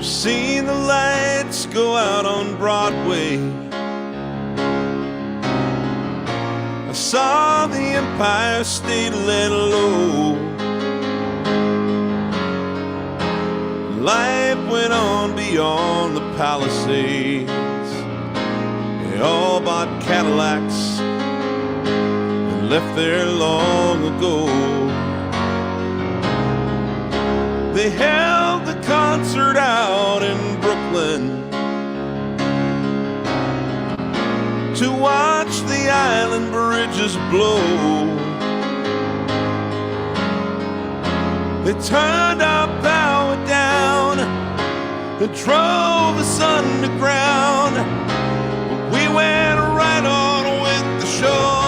Seen the lights go out on Broadway. I saw the Empire State laid low. Life went on beyond the Palisades. They all bought Cadillacs and left there long ago. They held the concert out in Brooklyn to watch the island bridges blow. They turned our power down and drove us underground, but we went right on with the show.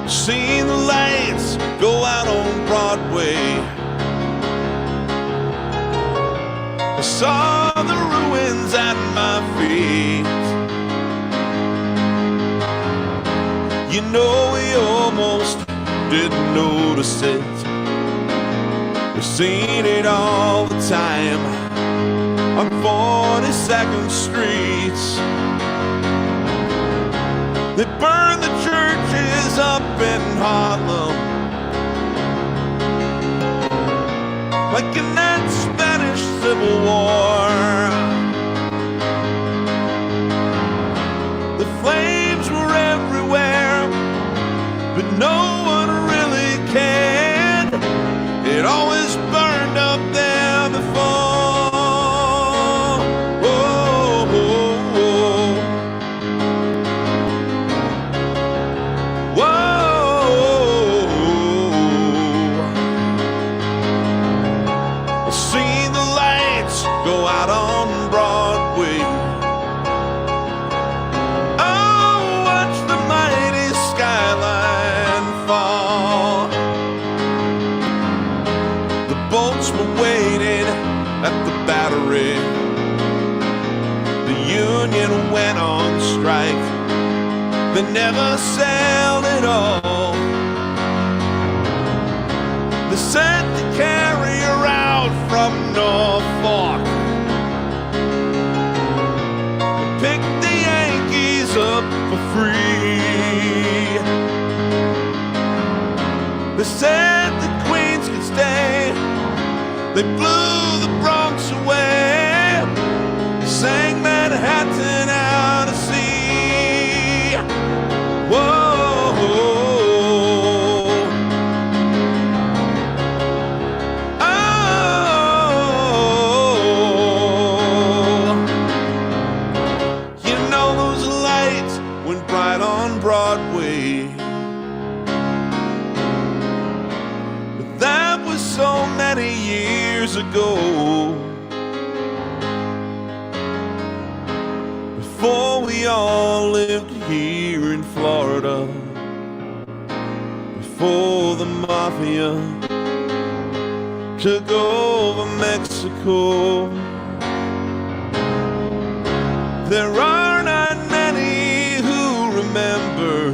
Seen the lights go out on Broadway. I saw the ruins at my feet. You know, we almost didn't notice it. We've seen it all the time on 42nd Street. They burned the churches up in Harlem like in that Spanish Civil War. The flames were everywhere, but no one really cared. It always burned up there before. At the Battery, the union went on strike. They never sailed at all. They sent the carrier out from Norfolk. They picked the Yankees up for free. They said the Queens could stay. They blew the Bronx away. They sang Manhattan out to sea. Whoa. Oh. You know those lights went bright on Broadway. But that was so many years ago, before we all lived here in Florida, before the mafia took over Mexico. There are not many who remember.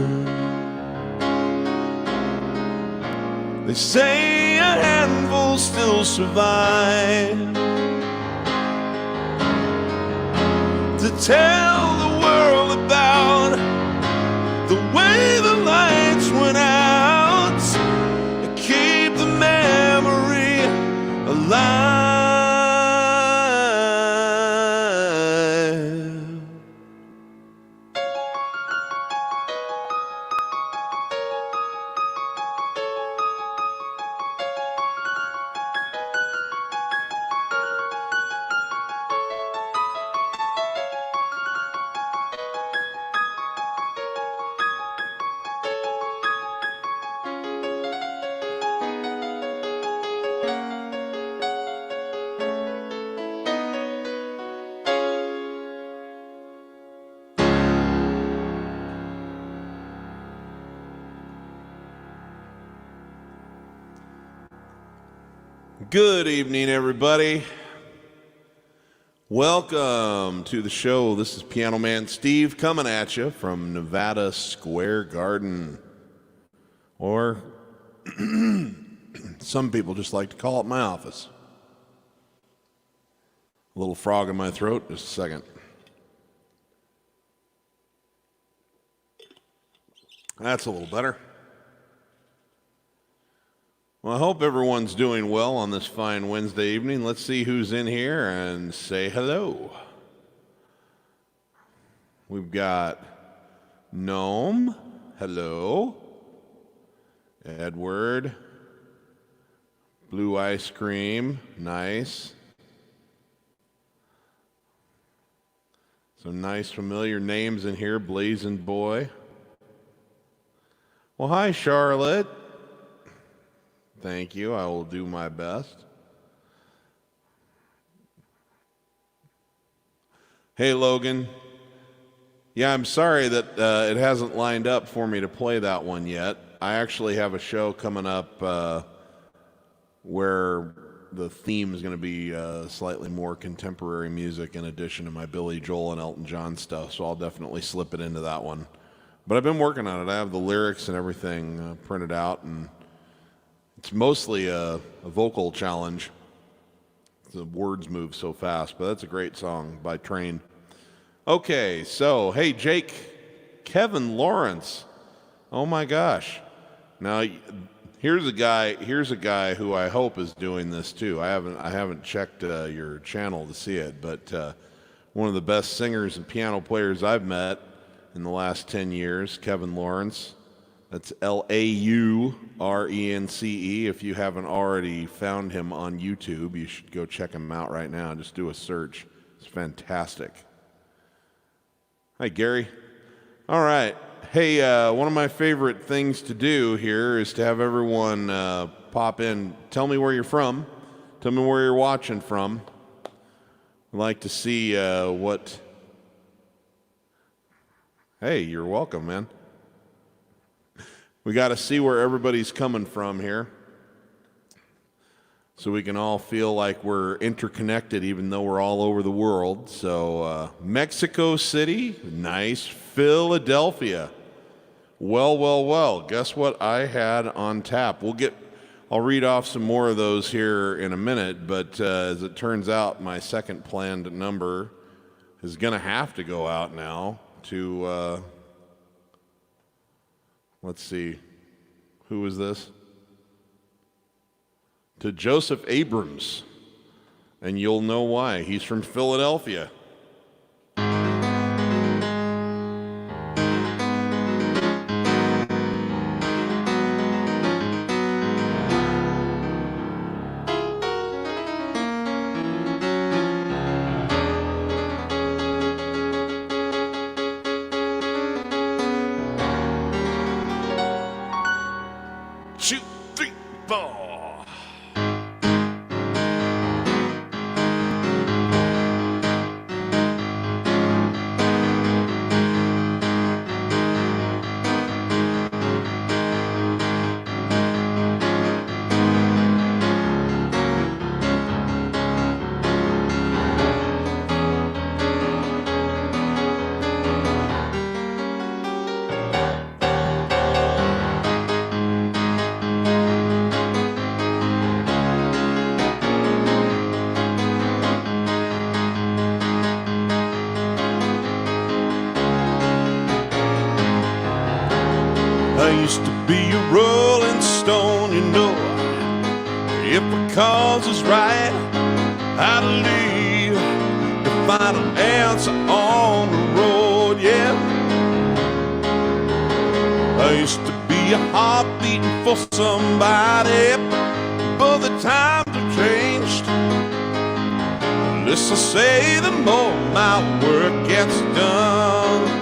They say a handful still survive to tell the world about the way the lights went out and keep the memory alive. Good evening, everybody. Welcome to the show. This is Piano Man Steve coming at you from Nevada Square Garden. Or some people just like to call it my office. A little frog in my throat, just a second. That's a little better. Well, I hope everyone's doing well on this fine Wednesday evening. Let's see who's in here and say hello. We've got Gnome, hello. Edward, Blue Ice Cream, nice. Some nice familiar names in here, Blazing Boy. Well, hi, Charlotte. Thank you. I will do my best. Hey, Logan. Yeah, I'm sorry that it hasn't lined up for me to play that one yet. I actually have a show coming up where the theme is going to be slightly more contemporary music in addition to my Billy Joel and Elton John stuff, so I'll definitely slip it into that one. But I've been working on it. I have the lyrics and everything printed out, and it's mostly a vocal challenge. The words move so fast, but that's a great song by Train. Okay, so, hey, Jake, Kevin Lawrence. Oh my gosh. Now, here's a guy who I hope is doing this too. I haven't checked your channel to see it, but one of the best singers and piano players I've met in the last 10 years, Kevin Lawrence. That's Laurence. If you haven't already found him on YouTube, you should go check him out right now. Just do a search. It's fantastic. Hi, Gary. All right. Hey, one of my favorite things to do here is to have everyone pop in. Tell me where you're from. Tell me where you're watching from. I'd like to see what... Hey, you're welcome, man. We got to see where everybody's coming from here so we can all feel like we're interconnected even though we're all over the world. So Mexico City, nice. Philadelphia. Well. Guess what I had on tap? I'll read off some more of those here in a minute, but as it turns out, my second planned number is going to have to go out now to... let's see, who is this? To Joseph Abrams, and you'll know why. He's from Philadelphia. I used to be a rolling stone, you know. If the cause is right, I'd leave the final answer on the road, yeah. I used to be a heart beating for somebody, but the times have changed. The less I say, the more my work gets done.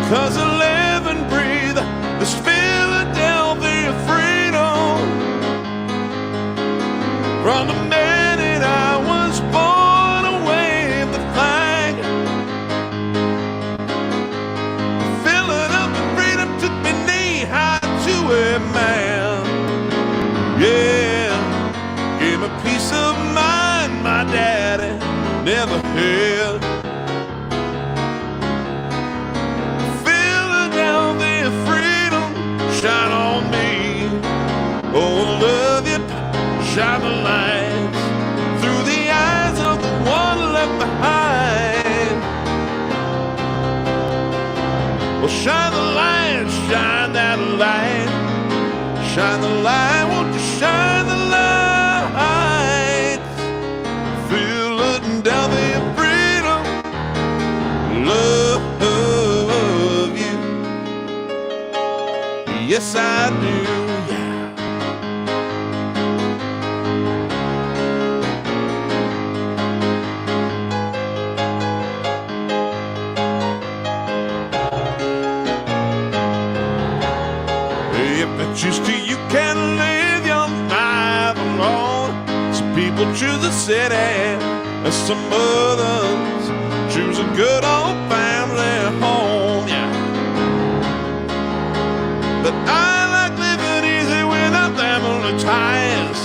'Cause I live and breathe this Philadelphia freedom. From the minute I was born, I waved the flag. Philadelphia freedom took me knee high to a man. Yeah, gave me peace of mind, my dad. never had. Philadelphia freedom, shine on me. Oh, love you, shine the lights through the eyes of the one left behind. Well, shine the light, shine that light. Shine the light, won't you shine the light? Philadelphia freedom, love you. Yes, I do. Choose to, you can live your life alone. Some people choose the city, and some others choose a good old family home. Yeah. But I like living easy without family ties,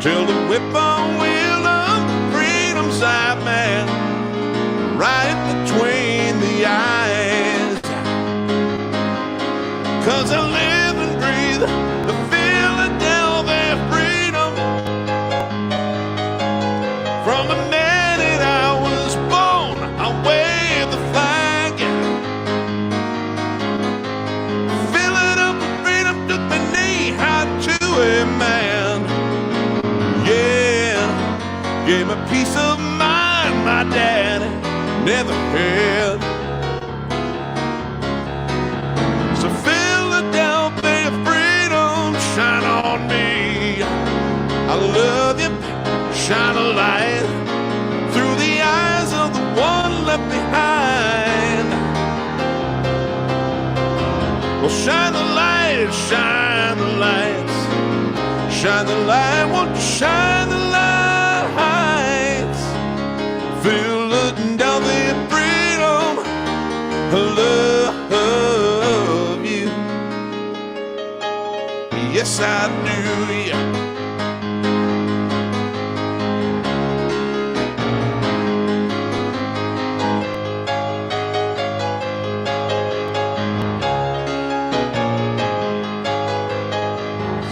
till the whip on wheel of freedom side man, right between the eyes. 'Cause I live and breathe the Philadelphia freedom from the minute I was born. I waved the flag. Philadelphia freedom took my knee high to a man. Yeah, gave me peace of mind my daddy never had. So Philadelphia freedom, shine on me. I love you, shine a light through the eyes of the one left behind. Well, shine the light, shine the lights. Shine the light, won't you shine the lights? Philadelphia freedom, love you. Yes, I do, yeah.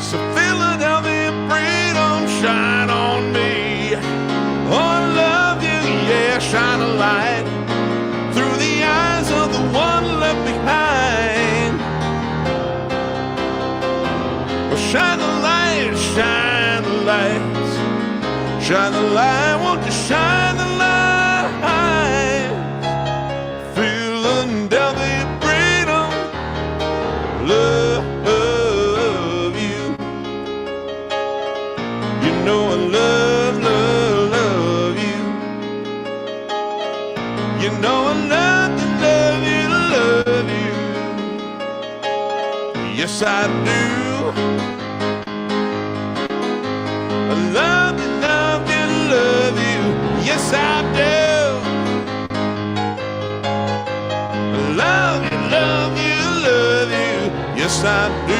So Philadelphia freedom, shine on me. Oh, I love you, yeah, shine a light through the eyes of the one left behind. Well, shine the light, shine the lights. Shine the light, won't you shine the light? Philadelphia freedom, love you. You know I love you. You know I love you. Yes, I do. I love you. Yes, I do. I love you. Yes, I do.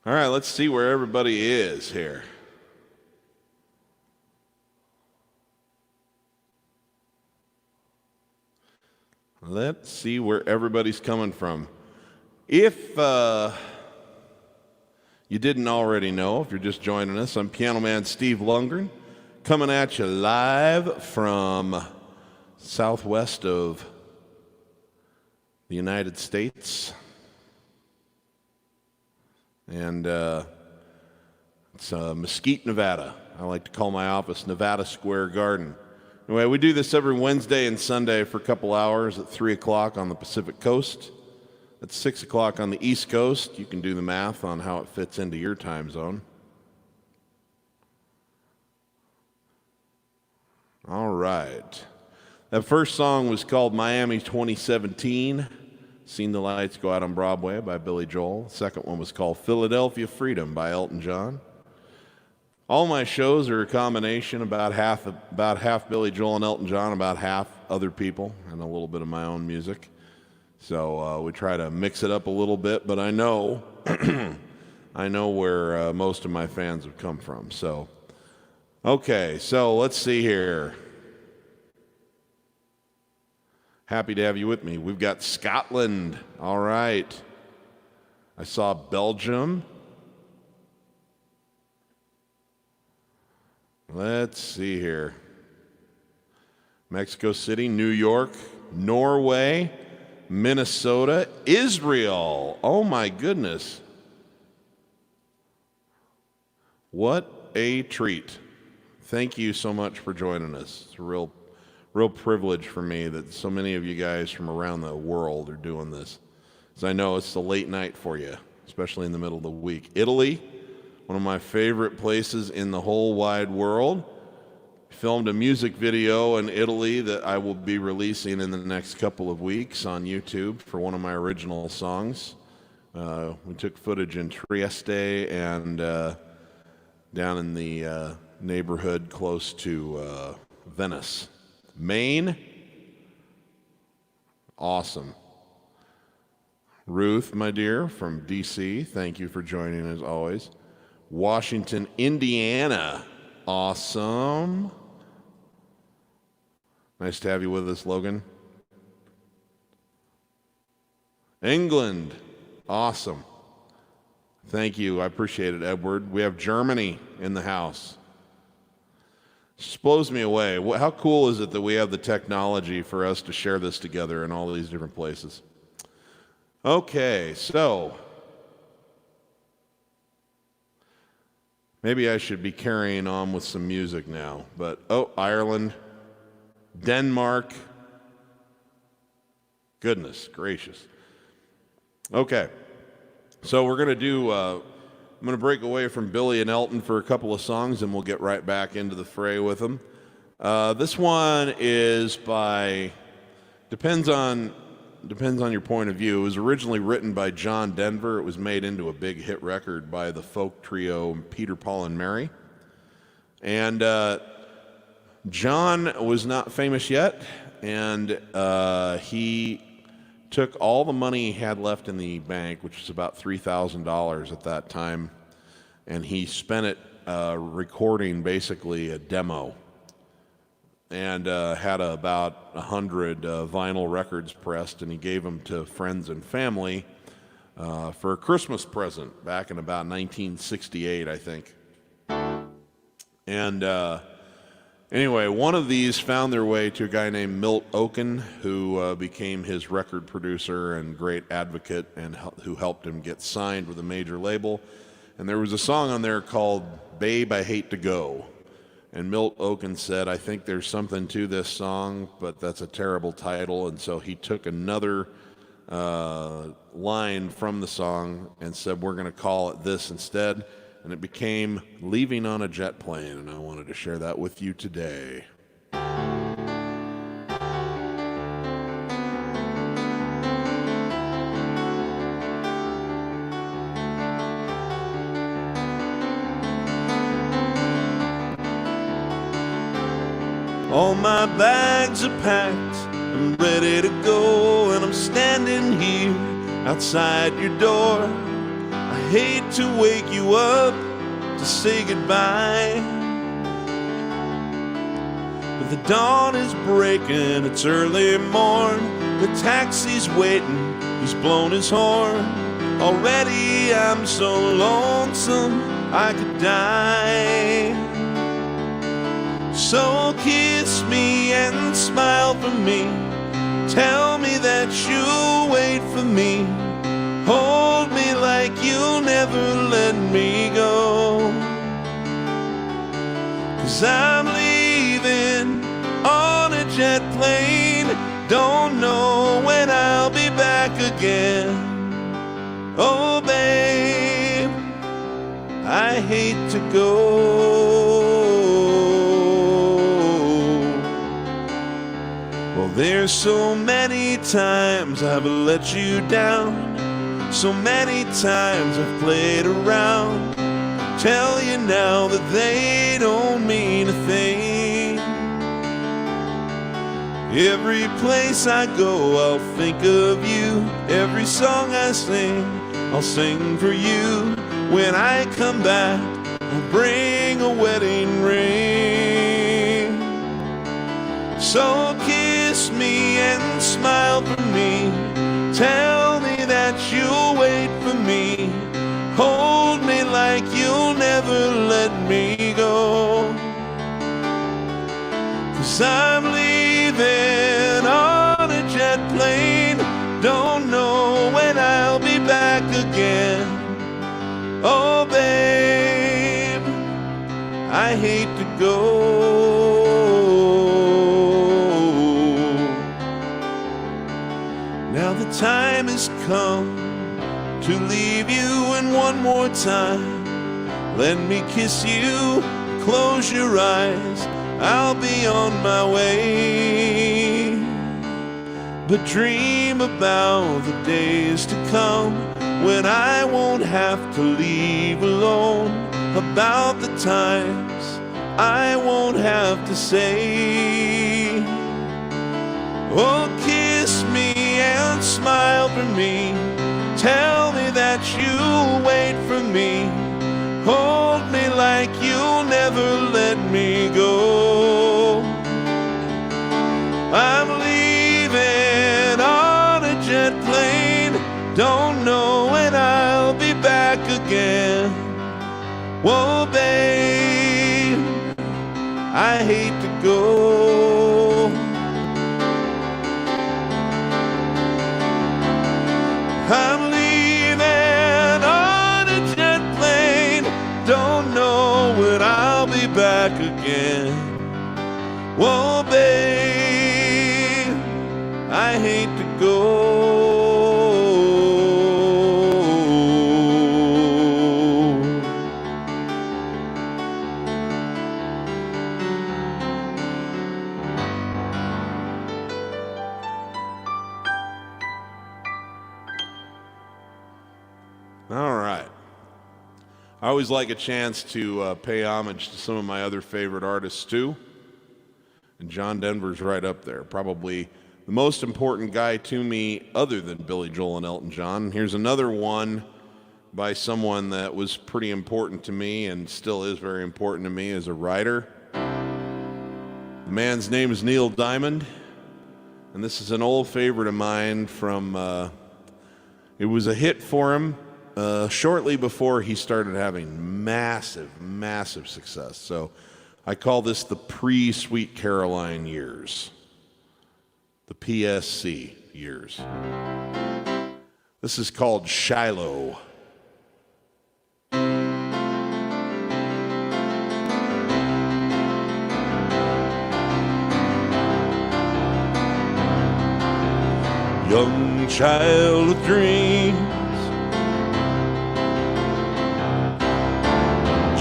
All right, let's see where everybody is here. Let's see where everybody's coming from. If you didn't already know, if you're just joining us, I'm Piano Man Steve Lungrin, coming at you live from southwest of the United States. And it's Mesquite, Nevada. I like to call my office Nevada Square Garden. Anyway, we do this every Wednesday and Sunday for a couple hours at 3 o'clock on the Pacific Coast. At 6 o'clock on the East Coast. You can do the math on how it fits into your time zone. All right. That first song was called Miami 2017. Seen the Lights Go Out on Broadway by Billy Joel. The second one was called Philadelphia Freedom by Elton John. All my shows are a combination, about half Billy Joel and Elton John, about half other people, and a little bit of my own music. So we try to mix it up a little bit, but I know I know where most of my fans have come from. So, okay, so let's see here. Happy to have you with me. We've got Scotland. All right. I saw Belgium. Let's see here. Mexico City, New York, Norway, Minnesota, Israel. Oh my goodness. What a treat. Thank you so much for joining us. It's a real privilege for me that so many of you guys from around the world are doing this. As I know it's the late night for you, especially in the middle of the week. Italy, one of my favorite places in the whole wide world. Filmed a music video in Italy that I will be releasing in the next couple of weeks on YouTube for one of my original songs. We took footage in Trieste and down in the neighborhood close to Venice. Maine, awesome. Ruth, my dear, from D.C., thank you for joining as always. Washington, Indiana, awesome. Nice to have you with us, Logan. England, awesome. Thank you, I appreciate it, Edward. We have Germany in the house. Just blows me away. How cool is it that we have the technology for us to share this together in all these different places? Okay, so maybe I should be carrying on with some music now, but Ireland, Denmark, goodness gracious. Okay, so we're going to do, I'm going to break away from Billy and Elton for a couple of songs and we'll get right back into the fray with them. This one is by, depends on your point of view. It was originally written by John Denver. It was made into a big hit record by the folk trio Peter, Paul, and Mary. And John was not famous yet, and he took all the money he had left in the bank, which was about $3,000 at that time, and he spent it recording basically a demo, and had about 100 vinyl records pressed, and he gave them to friends and family for a Christmas present back in about 1968, I think. And anyway, one of these found their way to a guy named Milt Oken, who became his record producer and great advocate, and who helped him get signed with a major label. And there was a song on there called Babe, I Hate to Go. And Milt Oken said, I think there's something to this song, but that's a terrible title. And so he took another line from the song and said, we're going to call it this instead. And it became Leaving on a Jet Plane, and I wanted to share that with you today. All my bags are packed, I'm ready to go, and I'm standing here outside your door. I hate to wake you up to say goodbye, but the dawn is breaking, it's early morn. The taxi's waiting, he's blown his horn. Already I'm so lonesome I could die. So kiss me and smile for me, tell me that you'll wait for me. Hold me like you'll never let me go. 'Cause I'm leaving on a jet plane, don't know when I'll be back again. Oh babe, I hate to go. Well, There's so many times I've let you down, so many times I've played around. Tell you now that they don't mean a thing. Every place I go, I'll think of you. Every song I sing, I'll sing for you. When I come back, I'll bring a wedding ring. So kiss me and smile for me. Tell me that you'll wait for me. Hold me like you'll never let me go. 'Cause I'm leaving on a jet plane. Don't know when I'll be back again. Oh babe, I hate to go. Now the time has come to leave you, and one more time let me kiss you. Close your eyes, I'll be on my way. But dream about the days to come when I won't have to leave alone. About the times I won't have to say, oh kiss me and smile for me. Tell me that you'll wait for me. Hold me like you'll never let me go. I'm leaving on a jet plane. Don't know when I'll be back again. Whoa, babe, I hate to go. I'm leaving on a jet plane. Don't know when I'll be back again. Whoa, babe, I hate to go. All right. I always like a chance to pay homage to some of my other favorite artists too. And John Denver's right up there. Probably the most important guy to me other than Billy Joel and Elton John. Here's another one by someone that was pretty important to me and still is very important to me as a writer. The man's name is Neil Diamond. And this is an old favorite of mine from, it was a hit for him shortly before he started having massive success. So I call this the pre-Sweet Caroline years, the PSC years. This is called Shilo. Young child with dreams,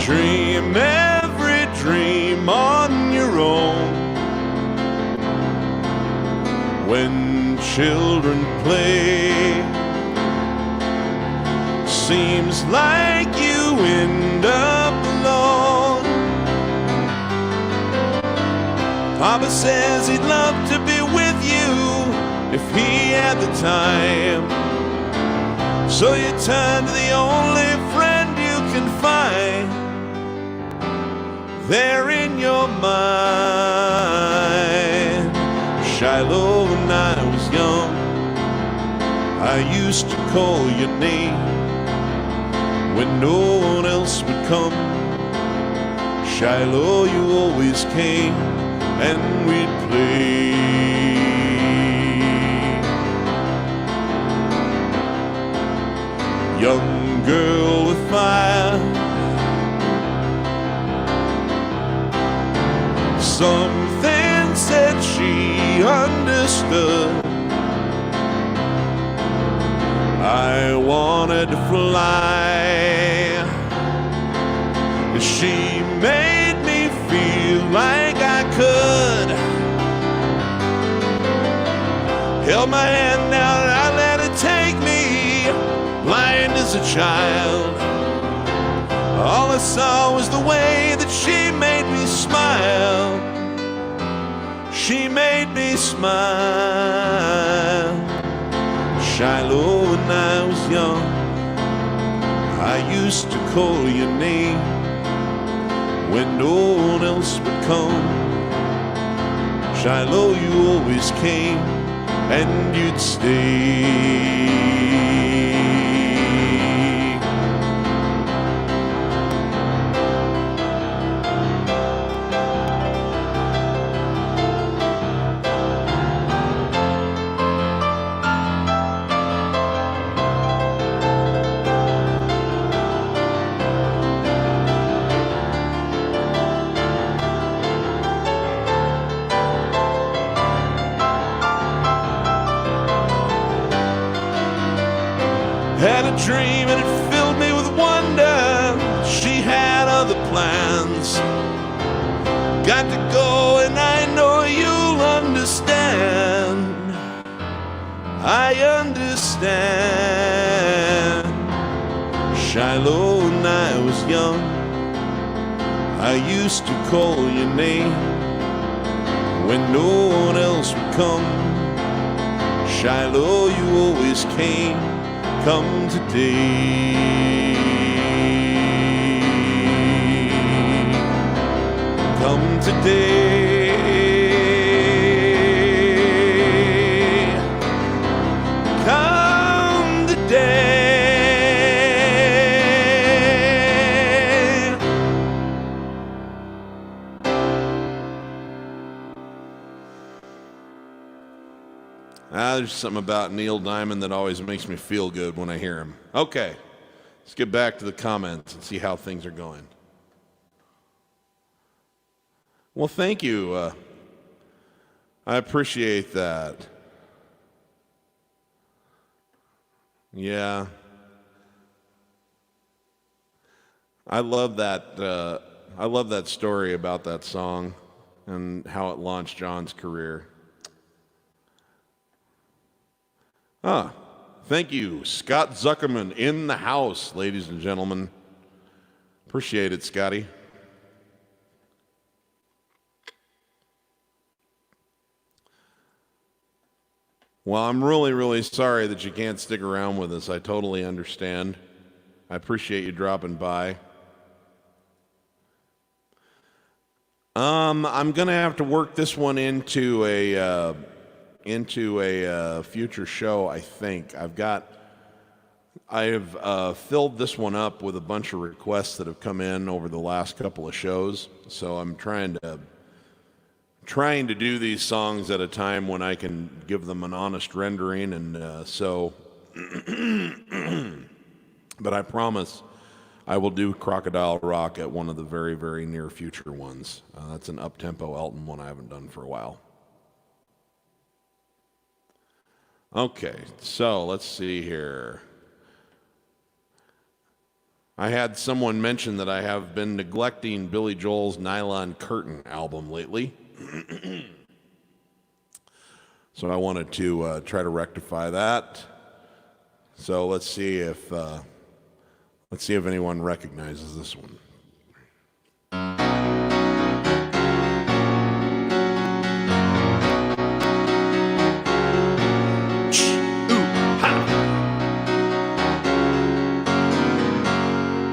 dream every dream on your own. When children play, seems like you end up alone. Papa says he'd love to be with you if he had the time. So you turn to the only friend you can find there in your mind. Shilo, when I was young, I used to call your name when no one else would come. Shilo, you always came and we'd play. Young girl with fire, something said she understood. I wanted to fly. She made me feel like I could. put my hand out and I let it take me, blind as a child. All I saw was the way that she made me smile. She made me smile. Shilo, when I was young, I used to call your name when no one else would come. Shilo, you always came and you'd stay. Had a dream and it filled me with wonder. She had other plans. Got to go and I know you'll understand. I understand. Shilo, when I was young, I used to call your name when no one else would come. Shilo, you always came. Come today, come today, come today. There's something about Neil Diamond that always makes me feel good when I hear him. Okay, let's get back to the comments and see how things are going. Well, thank you. I appreciate that. Yeah. I love that. I love that story about that song and how it launched John's career. Thank you, Scott Zuckerman in the house, ladies and gentlemen. Appreciate it, Scotty. Well, I'm really, really sorry that you can't stick around with us. I totally understand. I appreciate you dropping by. I'm gonna have to work this one into a future show, I think. I have filled this one up with a bunch of requests that have come in over the last couple of shows. So I'm trying to do these songs at a time when I can give them an honest rendering, and but I promise I will do Crocodile Rock at one of the very, very near future ones. That's an up-tempo Elton one I haven't done for a while. Okay, so let's see here. I had someone mention that I have been neglecting Billy Joel's Nylon Curtain album lately. So I wanted to try to rectify that. So let's see if anyone recognizes this one.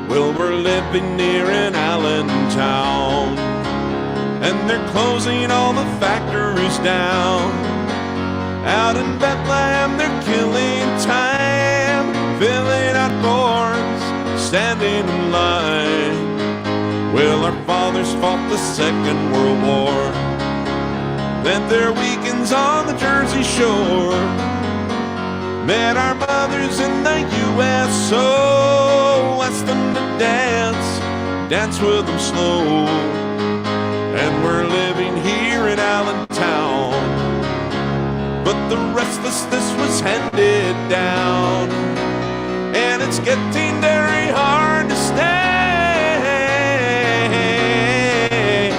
Well, we're living near in Allentown, and they're closing all the factories down. Out in Bethlehem, they're killing time, filling out forms, standing in line. Well, our fathers fought the Second World War, spent their weekends on the Jersey Shore, met our mothers in the USO, asked them to dance with them slow. And we're living here in Allentown, but the restlessness was handed down, and it's getting very hard to stay. Hey,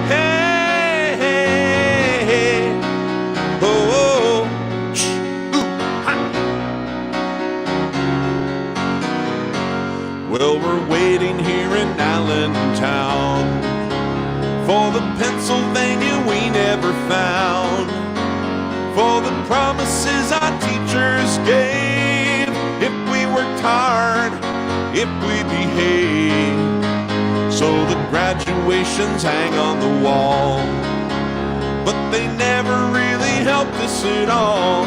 hey, hey, Well, we're waiting here in Allentown for the Pennsylvania we never found, for the promises our teachers gave. If we worked hard, if we behaved, so the graduations hang on the wall, but they never really helped us at all.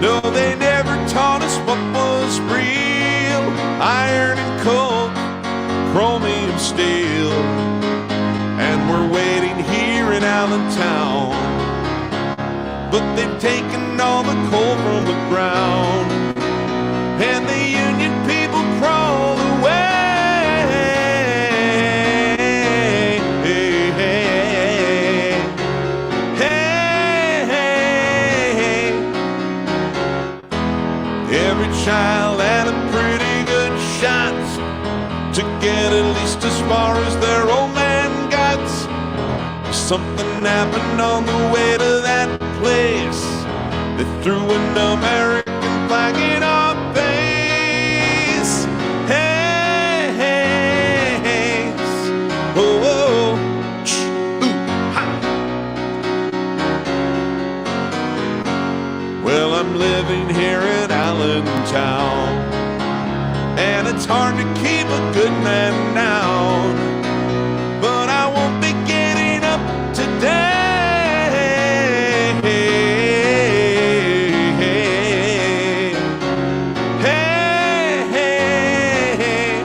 No, they never taught us what was real. Iron and coke, chromium steel. And we're waiting here in Allentown, but they've taken all the coal from the ground, and the union people crawl away. Every child had a pretty good shot to get at least as far as their old man got. Something happened on the way to that place. They threw an American flag in our face. Hey, hey, hey. Oh, oh, ooh, ha. Well, I'm living here in Allentown, and it's hard to keep a good man down, but I won't be getting up today. Hey, hey, hey.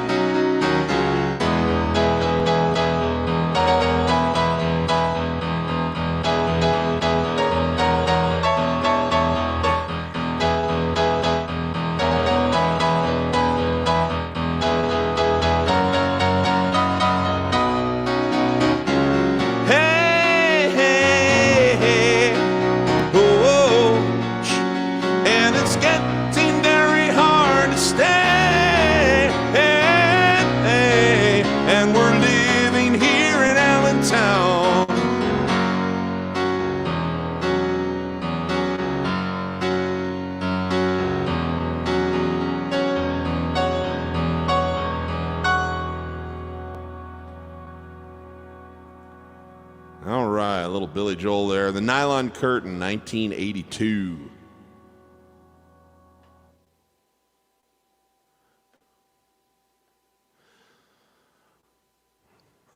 All right, a little Billy Joel there. The Nylon Curtain, 1982.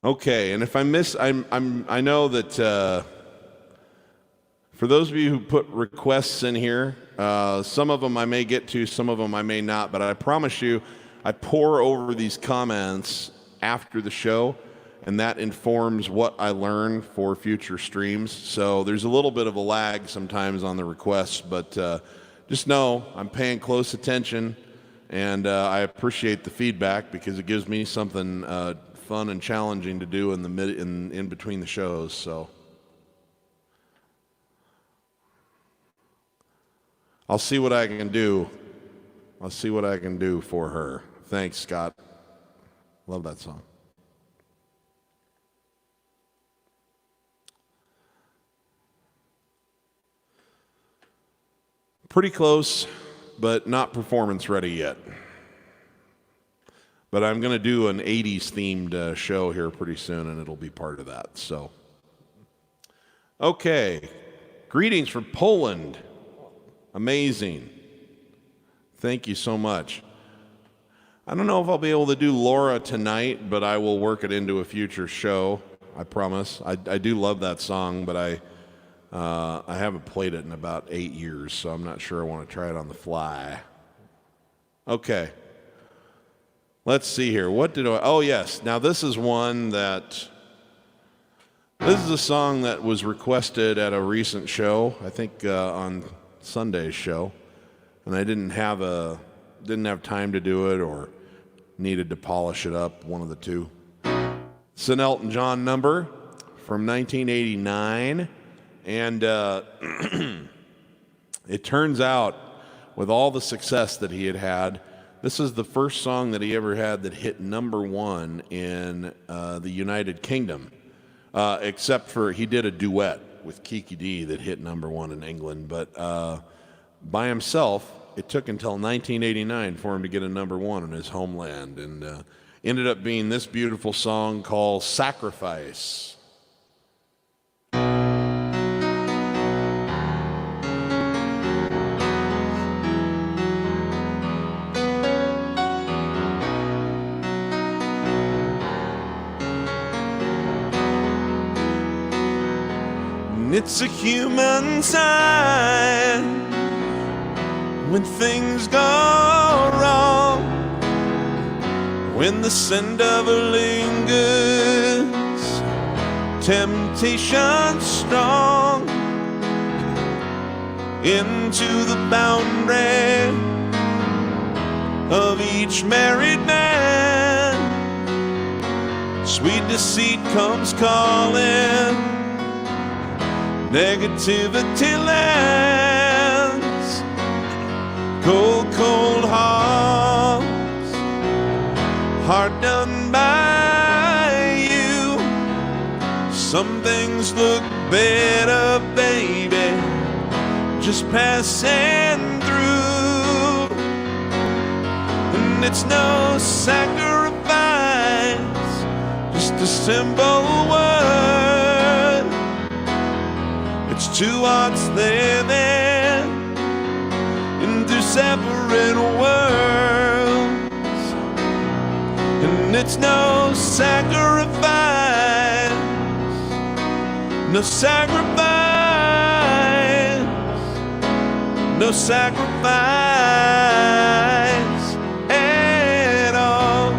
Okay, and if I miss, I know that for those of you who put requests in here, some of them I may get to, some of them I may not, but I promise you, I pour over these comments after the show, and that informs what I learn for future streams. So there's a little bit of a lag sometimes on the requests, but just know I'm paying close attention, and I appreciate the feedback because it gives me something fun and challenging to do in between the shows. So I'll see what I can do. I'll see what I can do for her. Thanks, Scott. Love that song. Pretty close, but not performance ready yet. But I'm going to do an 80s themed show here pretty soon, and it'll be part of that. So, okay. Greetings from Poland. Amazing. Thank you so much. I don't know if I'll be able to do Laura tonight, but I will work it into a future show. I promise. I do love that song, but I haven't played it in about 8 years, so I'm not sure I want to try it on the fly. Okay. Let's see here. What did I... Oh, yes. Now, this is one that... This is a song that was requested at a recent show, I think on Sunday's show, and I didn't have time to do it or needed to polish it up, one of the two. It's an Elton John number from 1989. And it turns out, with all the success that he had, this is the first song that he ever had that hit #1 in the United Kingdom, except for he did a duet with Kiki D that hit #1 in England. But by himself, it took until 1989 for him to get a #1 in his homeland, and ended up being this beautiful song called Sacrifice. It's a human sign when things go wrong, when the scent of her lingers, temptation strong, into the boundary of each married man. Sweet deceit comes calling, negativity lands, cold, cold hearts, hard done by you. Some things look better, baby, just passing through. And it's no sacrifice, just a simple word. It's two hearts living in two separate worlds, and it's no sacrifice, no sacrifice, no sacrifice at all.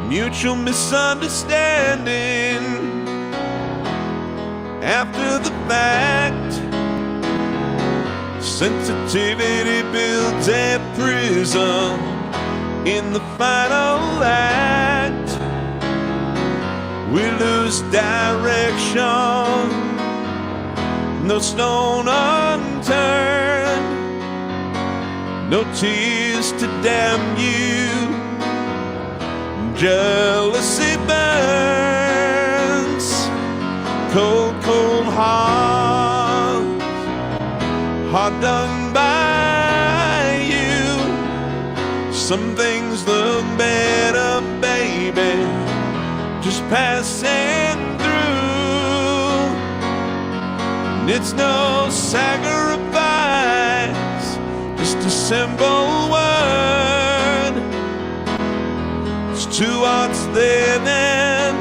Mutual misunderstanding after the fact. Sensitivity builds a prison in the final act. We lose direction, no stone unturned, no tears to damn you. Jealousy burns, cold, cold hearts, hard done by you. Some things look better, baby, just passing through. And it's no sacrifice, just a simple word. Two hearts living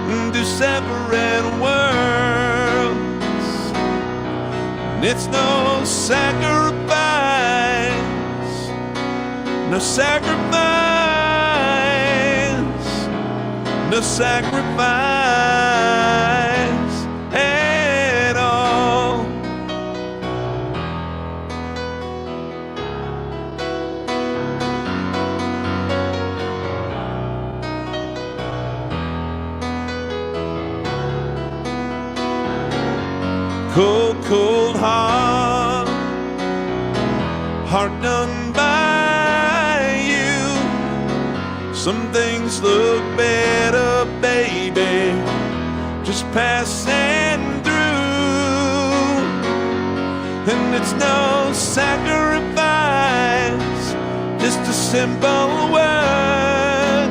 in two separate worlds, and it's no sacrifice, no sacrifice, no sacrifice at all. Cold, cold heart, heart done by you. Some things look better, baby, just passing through. And it's no sacrifice, just a simple word.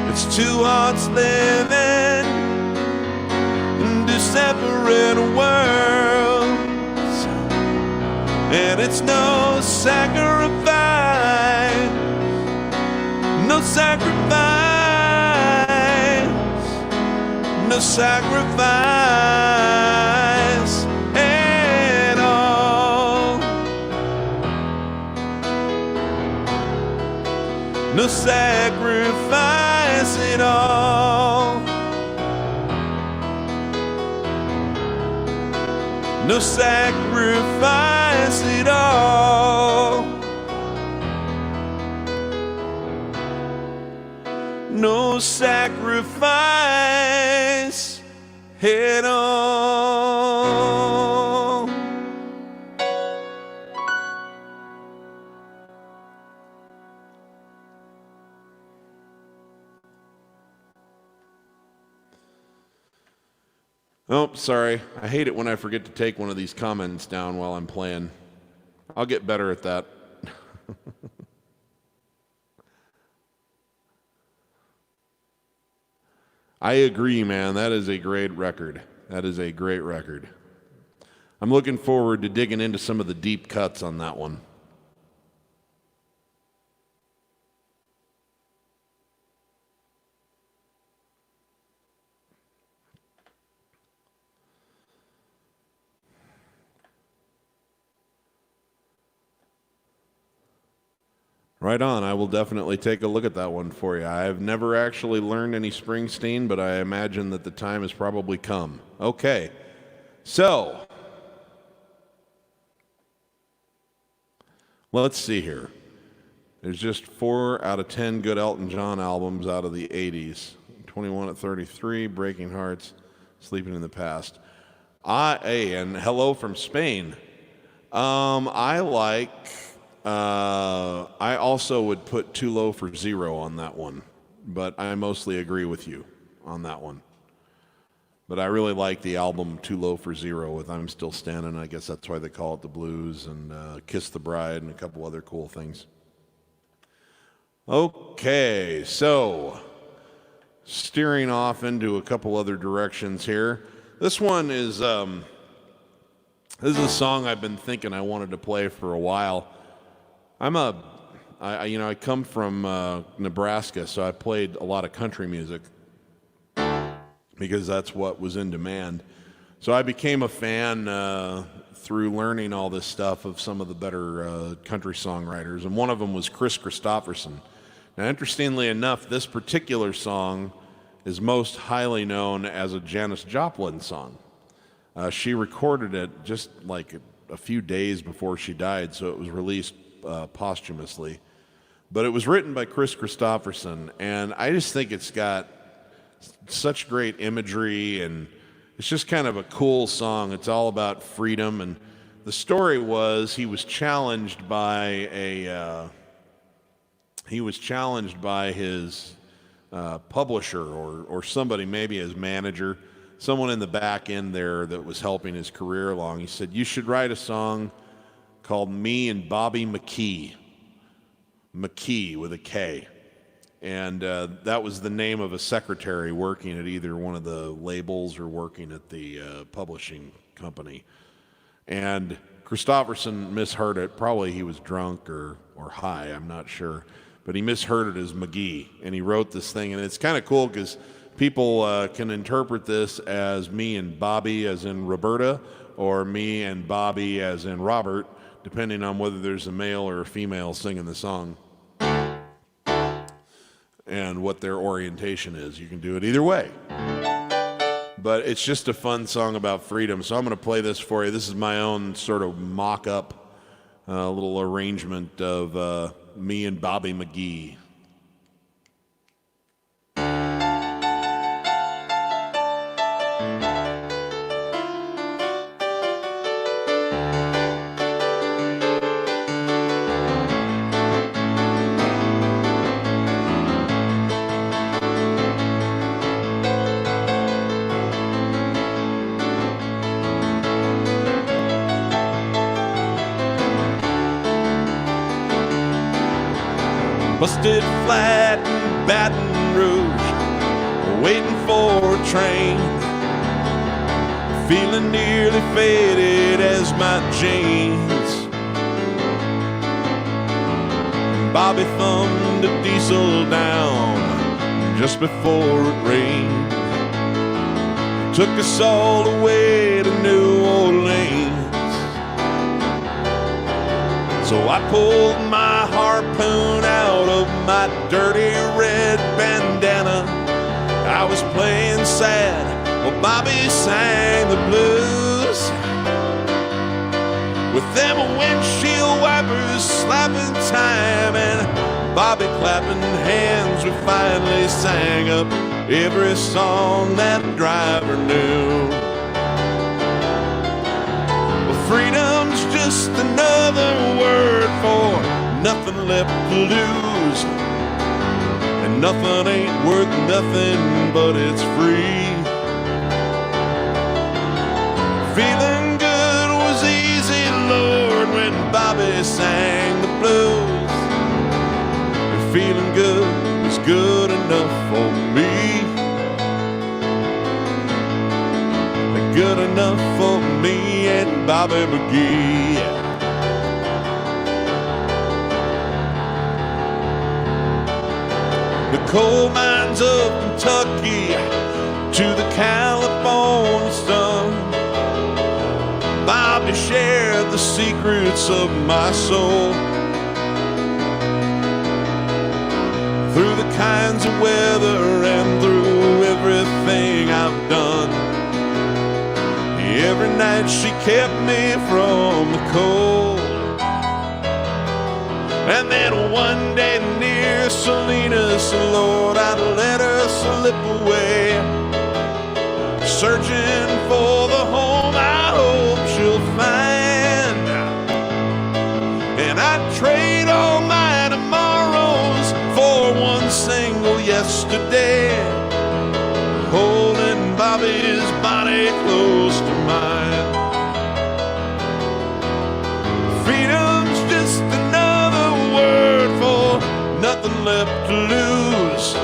It's two hearts living separate worlds, and it's no sacrifice, no sacrifice, no sacrifice at all. No sacrifice at all. No sacrifice at all. No sacrifice at all. Oh, sorry. I hate it when I forget to take one of these comments down while I'm playing. I'll get better at that. I agree, man. That is a great record. That is a great record. I'm looking forward to digging into some of the deep cuts on that one. Right on. I will definitely take a look at that one for you. I have never actually learned any Springsteen, but I imagine that the time has probably come. Okay. So, let's see here. There's just 4 out of 10 good Elton John albums out of the 80s. 21 at 33, Breaking Hearts, Sleeping in the Past. And Hello from Spain. I also would put Too Low for Zero on that one, but I mostly agree with you on that one. But I really like the album Too Low for Zero with I'm Still Standing. I guess that's why they call it the blues, and Kiss the Bride and a couple other cool things. Okay, so steering off into a couple other directions here. This one is this is a song I've been thinking I wanted to play for a while. I come from Nebraska, so I played a lot of country music because that's what was in demand. So I became a fan through learning all this stuff of some of the better country songwriters, and one of them was Kristofferson. Now, interestingly enough, this particular song is most highly known as a Janis Joplin song. She recorded it just like a few days before she died, so it was released posthumously. But it was written by Kris Kristofferson, and I just think it's got such great imagery, and it's just kind of a cool song. It's all about freedom, and the story was he was challenged by his publisher or somebody, maybe his manager, someone in the back end there that was helping his career along. He said, "You should write a song called Me and Bobby McGee." McGee with a K. And that was the name of a secretary working at either one of the labels or working at the publishing company. And Kristofferson misheard it. Probably he was drunk or high, I'm not sure. But he misheard it as McGee. And he wrote this thing. And it's kind of cool because people can interpret this as me and Bobby as in Roberta, or me and Bobby as in Robert, depending on whether there's a male or a female singing the song and what their orientation is. You can do it either way. But it's just a fun song about freedom. So I'm going to play this for you. This is my own sort of mock-up little arrangement of me and Bobby McGee. Busted flat in Baton Rouge, waiting for a train, feeling nearly faded as my jeans. Bobby thumbed a diesel down just before it rained. Took us all the way to New Orleans. So I pulled my harpoon out of my dirty red bandana. I was playing sad while Bobby sang the blues. With them windshield wipers slapping time and Bobby clapping hands, we finally sang up every song that driver knew. Well, freedom's just another word for nothing left to lose, and nothing ain't worth nothing but it's free. Bobby sang the blues, and feeling good was good enough for me. Good enough for me and Bobby McGee. The coal mines of Kentucky to the California sun, Bobby shared the secrets of my soul. Through the kinds of weather and through everything I've done, every night she kept me from the cold. And then one day near Salinas, Lord, I'd let her slip away, searching for the home I hope she'll find. And I'd trade all my tomorrows for one single yesterday, holding Bobby's body close to mine. Freedom's just another word for nothing left to lose,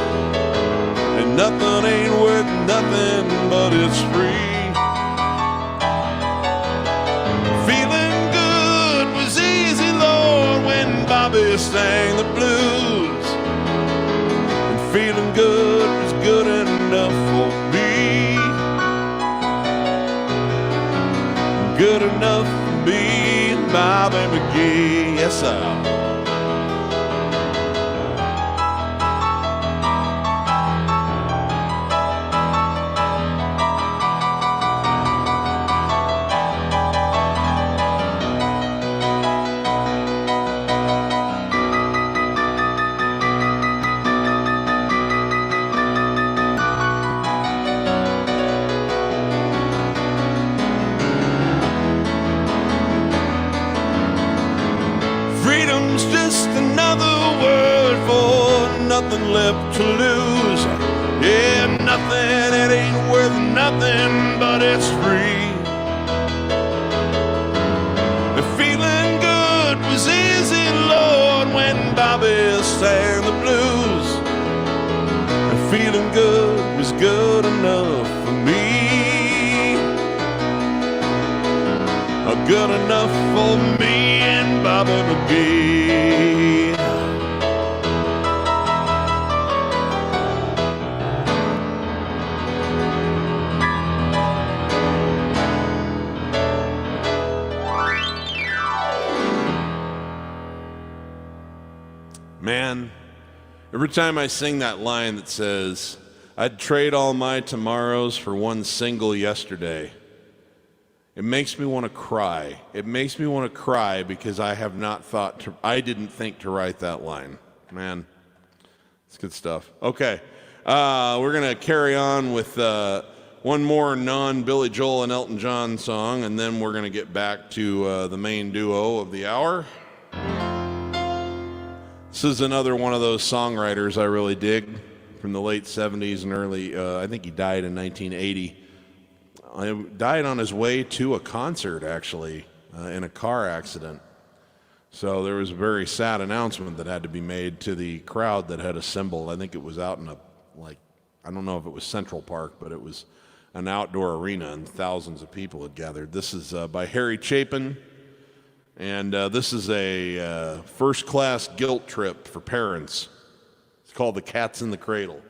and nothing ain't worth nothing but it's free. Feeling good was easy, Lord, when Bobby sang the blues, and feeling good was good enough for me. Good enough for me and Bobby McGee. Yes, sir. Nothing left to lose. Yeah, nothing, it ain't worth nothing, but it's free. The feeling good was easy, Lord, when Bobby sang the blues. The feeling good was good enough for me. Good enough for me and Bobby McGee. Man, every time I sing that line that says, I'd trade all my tomorrows for one single yesterday, it makes me want to cry. It makes me want to cry because I didn't think to write that line. Man, it's good stuff. Okay, we're going to carry on with one more non-Billy Joel and Elton John song, and then we're going to get back to the main duo of the hour. This is another one of those songwriters I really dig from the late 70s and early, I think he died in 1980. He died on his way to a concert, actually, in a car accident. So there was a very sad announcement that had to be made to the crowd that had assembled. I think it was out in I don't know if it was Central Park, but it was an outdoor arena and thousands of people had gathered. This is by Harry Chapin. And this is a first-class guilt trip for parents. It's called The Cat's in the Cradle.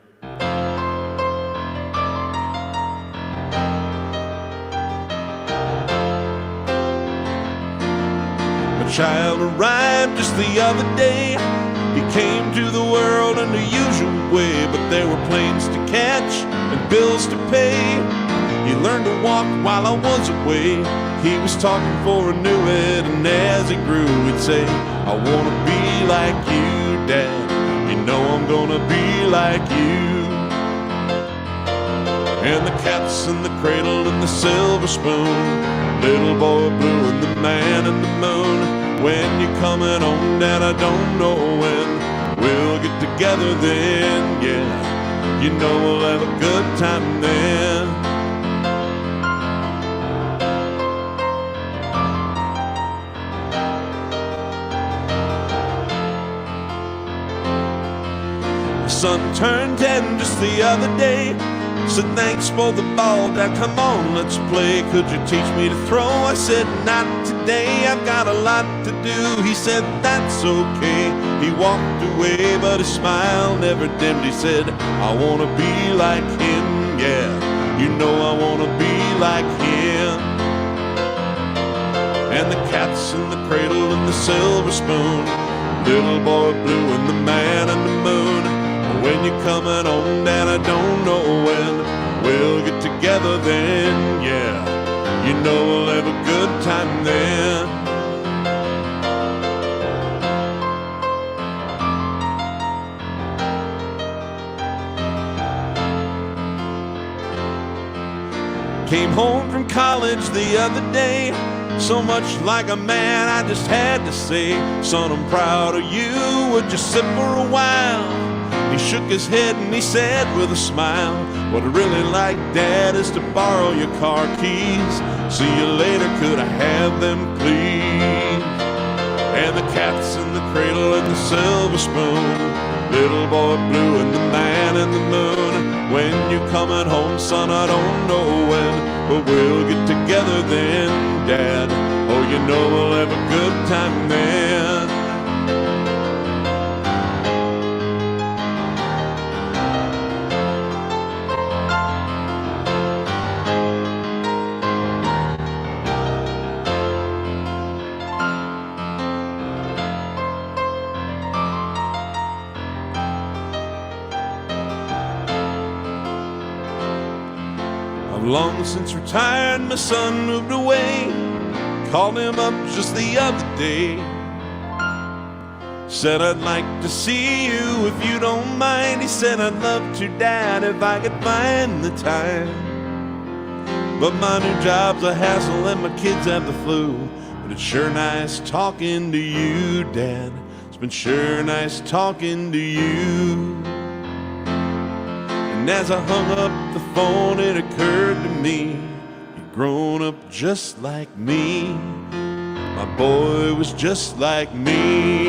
A child arrived just the other day. He came to the world in the usual way, but there were planes to catch and bills to pay. He learned to walk while I was away. He was talking for I knew it, and as he grew he'd say, I wanna be like you, Dad. You know I'm gonna be like you. And the cat's in the cradle and the silver spoon, little boy blue and the man in the moon. When you're coming home, Dad, I don't know when. We'll get together then, yeah. You know we'll have a good time then. son turned 10 just the other day. Said, thanks for the ball, Dad, come on, let's play. Could you teach me to throw? I said, not today, I've got a lot to do. He said, that's okay. He walked away, but his smile never dimmed. He said, I want to be like him, yeah. You know I want to be like him. And the cat's in the cradle and the silver spoon, little boy blue and the man in the moon. When you're coming home, Dad, I don't know when. We'll get together then, yeah. You know we'll have a good time then. Came home from college the other day, so much like a man I just had to say, son, I'm proud of you, would you sit for a while? He shook his head and he said with a smile, what I really like, Dad, is to borrow your car keys. See you later, could I have them, please? And the cat's in the cradle and the silver spoon, little boy blue and the man in the moon. When you're coming home, son, I don't know when, but we'll get together then, Dad. Oh, you know we'll have a good time then. Long since retired, my son moved away. Called him up just the other day. Said, I'd like to see you if you don't mind. He said, I'd love to, Dad, if I could find the time. But my new job's a hassle and my kids have the flu. But it's sure nice talking to you, Dad. It's been sure nice talking to you. And as I hung up the phone, it occurred to me, you'd grown up just like me. My boy was just like me.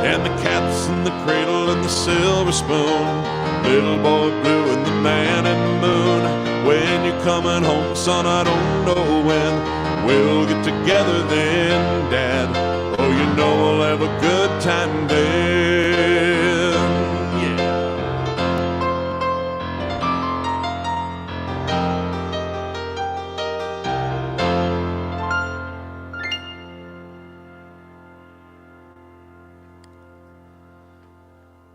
And the cat's in the cradle and the silver spoon, little boy blue and the man in the moon. When you're coming home, son, I don't know when. We'll get together then, Dad. Oh, you know we'll have a good time then.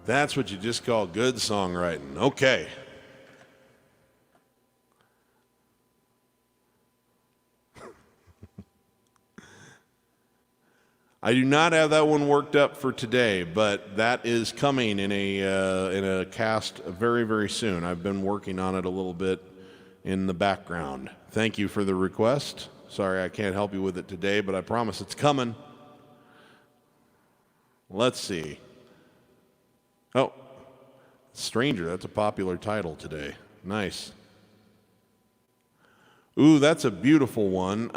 That's what you just call good songwriting. Okay. I do not have that one worked up for today, but that is coming in a cast very, very soon. I've been working on it a little bit in the background. Thank you for the request. Sorry I can't help you with it today, but I promise it's coming. Let's see. Oh, Stranger, that's a popular title today. Nice. Ooh, that's a beautiful one.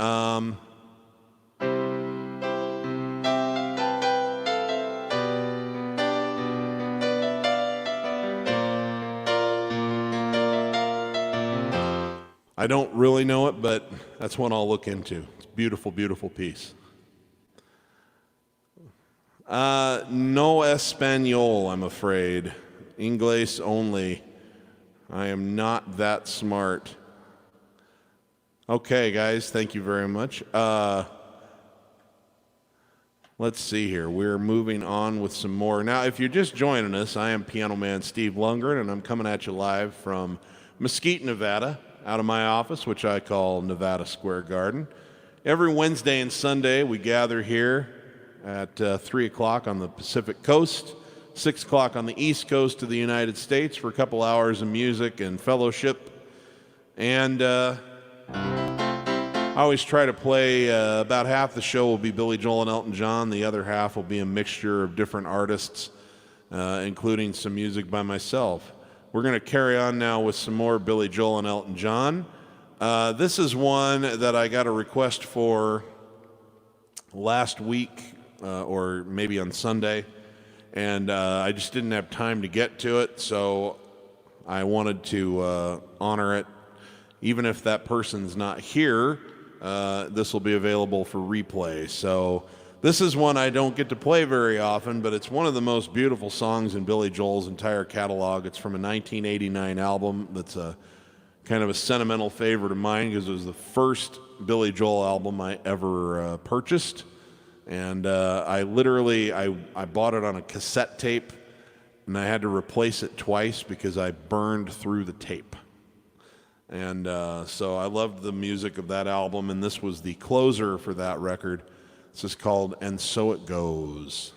I don't really know it, but that's one I'll look into. It's a beautiful, beautiful piece. No Espanol, I'm afraid. Inglés only. I am not that smart. Okay, guys, thank you very much. Let's see here. We're moving on with some more. Now, if you're just joining us, I am Piano Man Steve Lungrin, and I'm coming at you live from Mesquite, Nevada, out of my office, which I call Nevada Square Garden. Every Wednesday and Sunday, we gather here at 3 o'clock on the Pacific Coast, 6 o'clock on the East Coast of the United States for a couple hours of music and fellowship. And I always try to play, about half the show will be Billy Joel and Elton John. The other half will be a mixture of different artists, including some music by myself. We're going to carry on now with some more Billy Joel and Elton John. This is one that I got a request for last week, or maybe on Sunday, and I just didn't have time to get to it, so I wanted to honor it. Even if that person's not here, this will be available for replay. So this is one I don't get to play very often, but it's one of the most beautiful songs in Billy Joel's entire catalog. It's from a 1989 album that's a kind of a sentimental favorite of mine because it was the first Billy Joel album I ever purchased. And I bought it on a cassette tape, and I had to replace it twice because I burned through the tape. And so I loved the music of that album, and this was the closer for that record. This is called And So It Goes.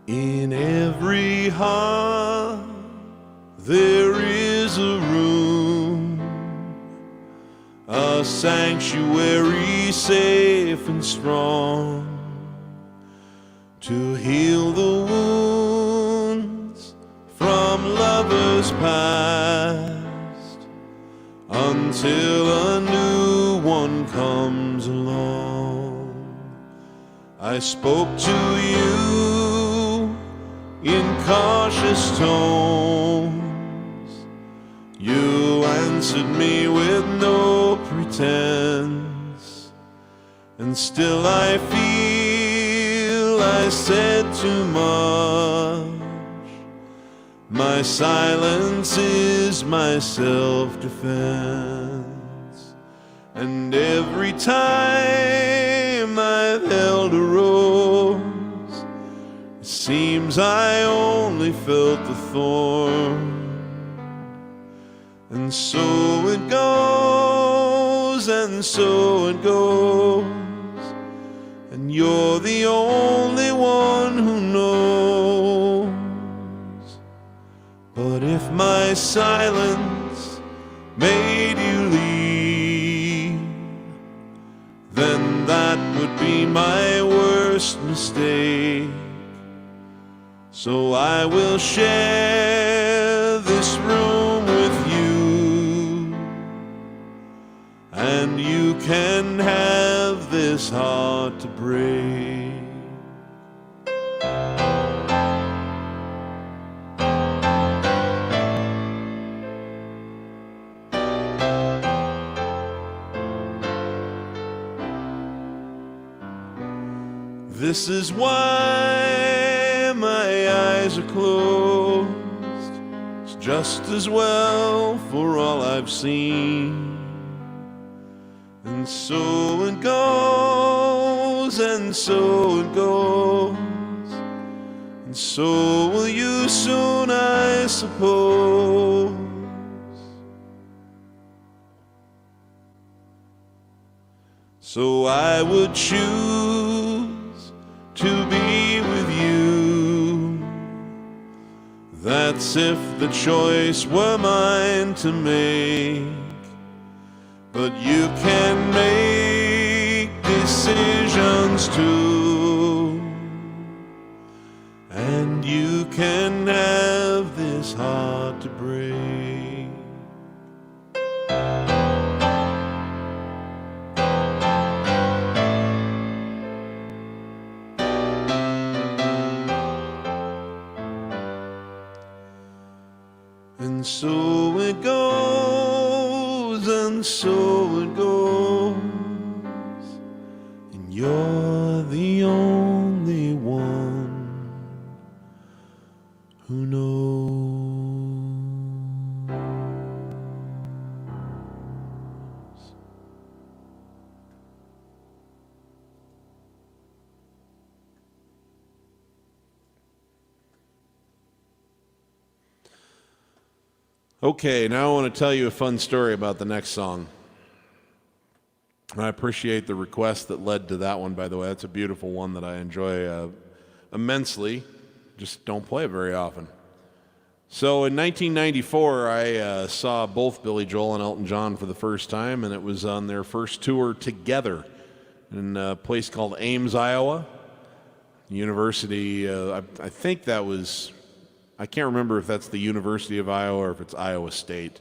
In every heart there is a room, a sanctuary safe and strong, to heal the wounds from lovers past, until a new one comes along. I spoke to you in cautious tones, you answered me with no pretense, and still I feel I said too much. My silence is my self-defense, and every time I've held a rose, it seems I only felt the thorn. And so it goes, and so it goes, and you're the only one who knows. But if my silence made you leave, then that would be my worst mistake. So I will share this room with you, and you can have this heart to break. This is why my eyes are closed. It's just as well for all I've seen. And so it goes, and so it goes, and so will you soon, I suppose. So I would choose to be with you. That's if the choice were mine to make. But you can make decisions too, and you can have this heart to break. And so it goes, and so it goes, and you're the only one who knows. Okay, now I want to tell you a fun story about the next song. I appreciate the request that led to that one, by the way. That's a beautiful one that I enjoy immensely. Just don't play it very often. So in 1994, I saw both Billy Joel and Elton John for the first time, and it was on their first tour together in a place called Ames, Iowa. University, I think that was, I can't remember if that's the University of Iowa or if it's Iowa State,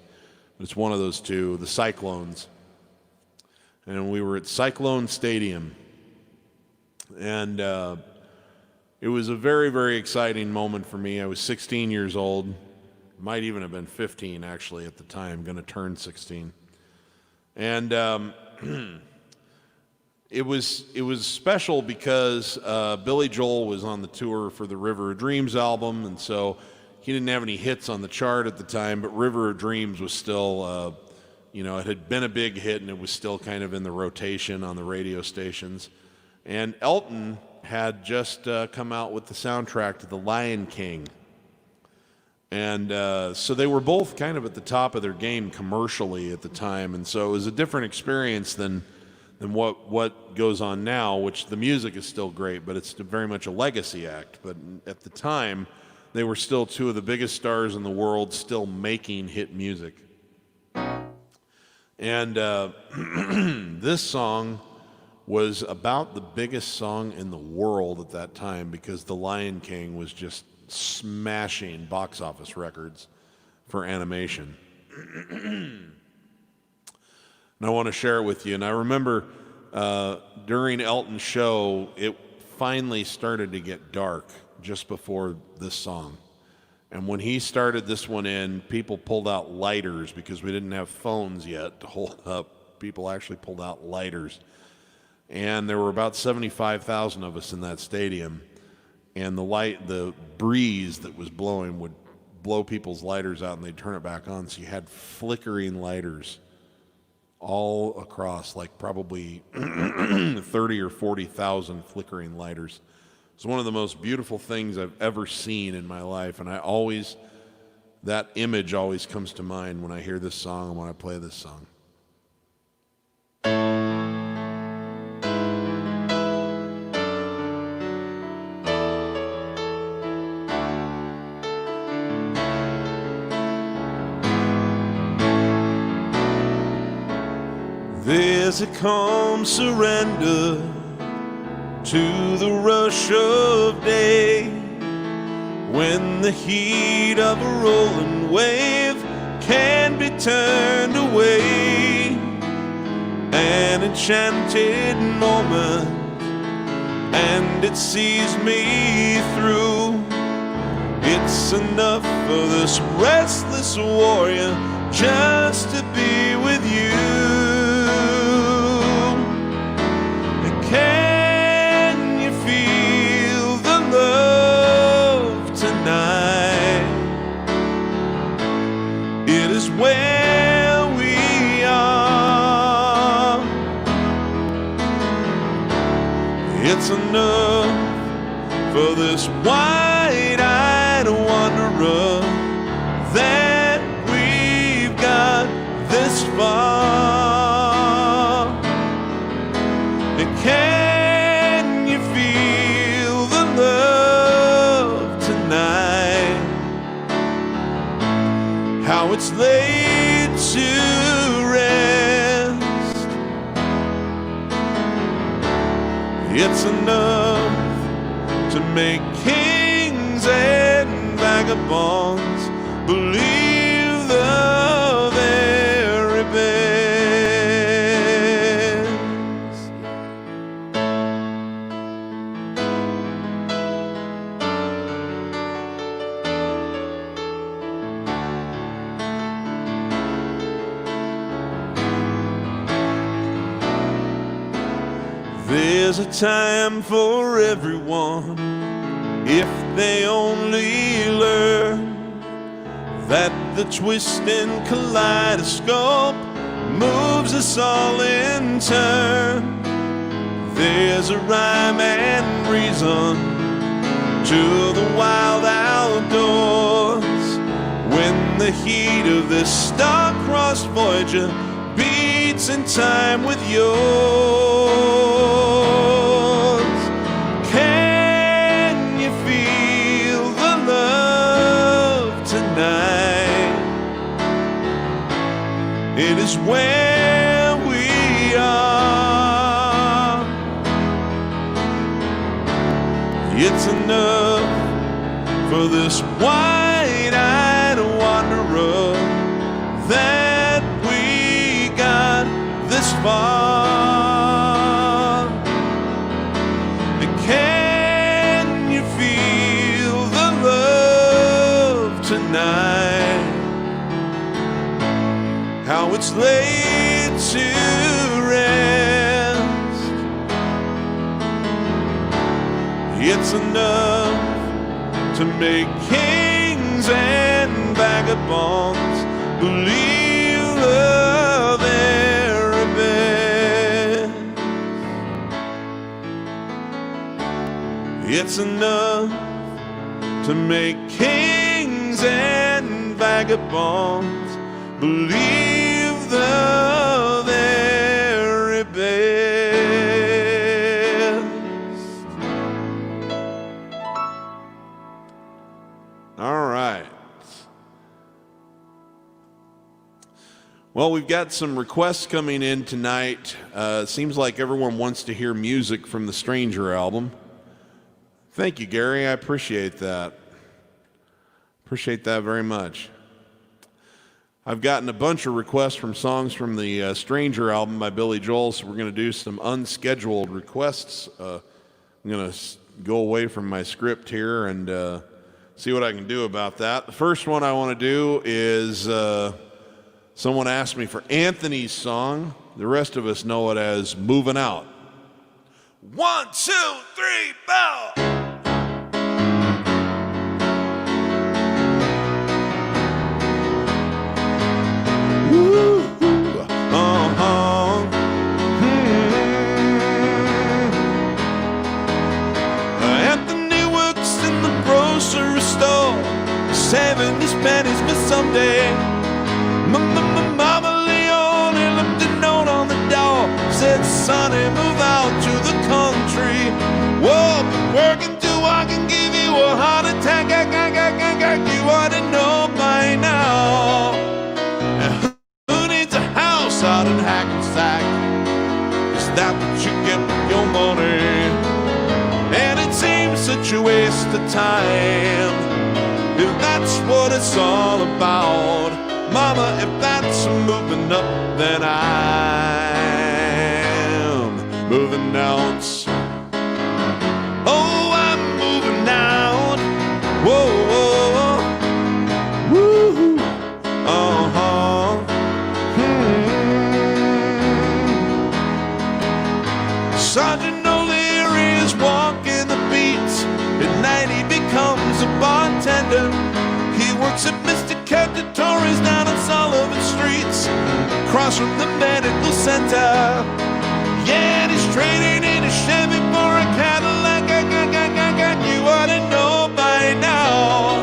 but it's one of those two, the Cyclones. And we were at Cyclone Stadium, and it was a very, very exciting moment for me. I was 16 years old, might even have been 15 actually at the time, going to turn 16. And it was special because Billy Joel was on the tour for the River of Dreams album, and so he didn't have any hits on the chart at the time, but River of Dreams was still, it had been a big hit, and it was still kind of in the rotation on the radio stations. And Elton had just come out with the soundtrack to The Lion King. And so they were both kind of at the top of their game commercially at the time, and so it was a different experience than what goes on now, which the music is still great, but it's very much a legacy act. But at the time, they were still two of the biggest stars in the world, still making hit music. And this song was about the biggest song in the world at that time because The Lion King was just smashing box office records for animation. And I want to share it with you. And I remember during Elton's show, it finally started to get dark just before this song. And when he started this one in, people pulled out lighters because we didn't have phones yet to hold up. People actually pulled out lighters. And there were about 75,000 of us in that stadium. And the breeze that was blowing would blow people's lighters out and they'd turn it back on. So you had flickering lighters all across, like probably 30 or 40,000 flickering lighters. It's one of the most beautiful things I've ever seen in my life, and that image always comes to mind when I hear this song and when I play this song. There's a calm surrender to the rush of day when the heat of a rolling wave can be turned away. An enchanted moment, and it sees me through. It's enough for this restless warrior just to be with you. Can you feel the love tonight? It is where we are. It's enough for this wide-eyed wanderer that we've got this far. Can you feel the love tonight? How it's laid to rest. It's enough to make kings and vagabonds believe the very best. There's a time for everyone if they only learn that the twisting kaleidoscope moves us all in turn. There's a rhyme and reason to the wild outdoors when the heat of this star-crossed Voyager beats in time with yours. Can you feel the love tonight? is where we are. It's enough for this wide-eyed wanderer that we got this far. And can you feel the love tonight? How it's laid to rest. It's enough to make kings and vagabonds believe the very best. It's enough to make kings and vagabonds believe the very best. All right. Well, we've got some requests coming in tonight. It seems like everyone wants to hear music from the Stranger album. Thank you, Gary. I appreciate that. Appreciate that very much. I've gotten a bunch of requests from songs from the Stranger album by Billy Joel, so we're going to do some unscheduled requests. I'm going to go away from my script here and see what I can do about that. The first one I want to do is someone asked me for Anthony's song. The rest of us know it as Movin' Out. 1, 2, 3, 4. Anthony works in the grocery store, saving his pennies for someday. Mama Leone left a note on the door, said, "Sonny, move out to the country. Whoa, but working too, I can give you a heart attack. You ought to know by now. And who needs a house out in Hackensack? Is that what you get with your money? And it seems such a waste of time, if that's what it's all about. Mama, if that's moving up, then I'm moving out. Oh, I'm moving out. Whoa, whoa, woo, uh-huh. Sergeant O'Leary is walking the beat. At night he becomes a bartender. He works at Mr. Cacciatore's down on Sullivan Streets, across from the medical center. Yeah, and he's trading in a Chevy for a Cadillac. You ought to know by now.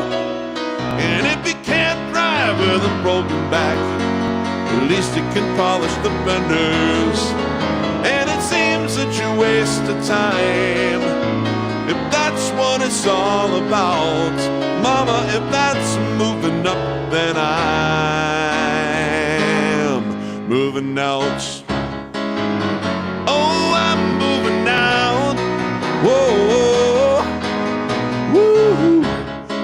And if he can't drive with a broken back, at least he can polish the fenders. And it seems such a waste of time, if that's what it's all about. Mama, if that's moving up, then I'm moving out. Oh, I'm moving out. Whoa, whoa, woo,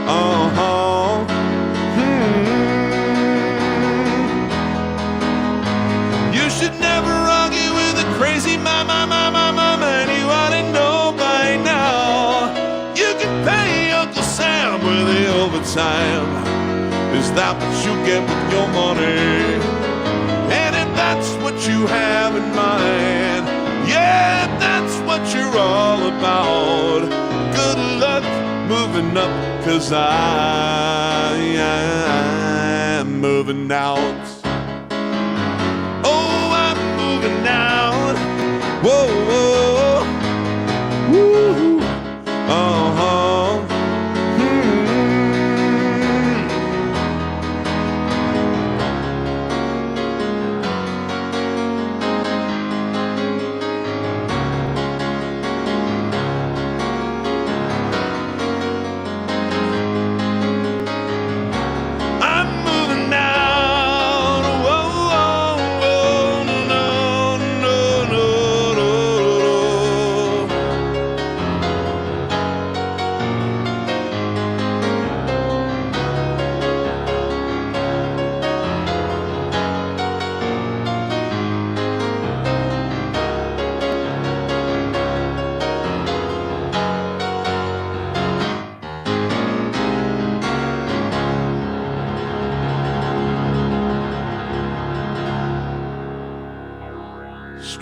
uh-huh. You should never argue with a crazy mama, and you ought to know by now. You can pay Uncle Sam with the overtime. Is that what you get with your money? And if that's what you have in mind, yeah, if that's what you're all about, good luck moving up, 'cause I'm moving out. Oh, I'm moving out. Whoa, whoa, woo, uh-huh. I'm moving out. Whoa, whoa,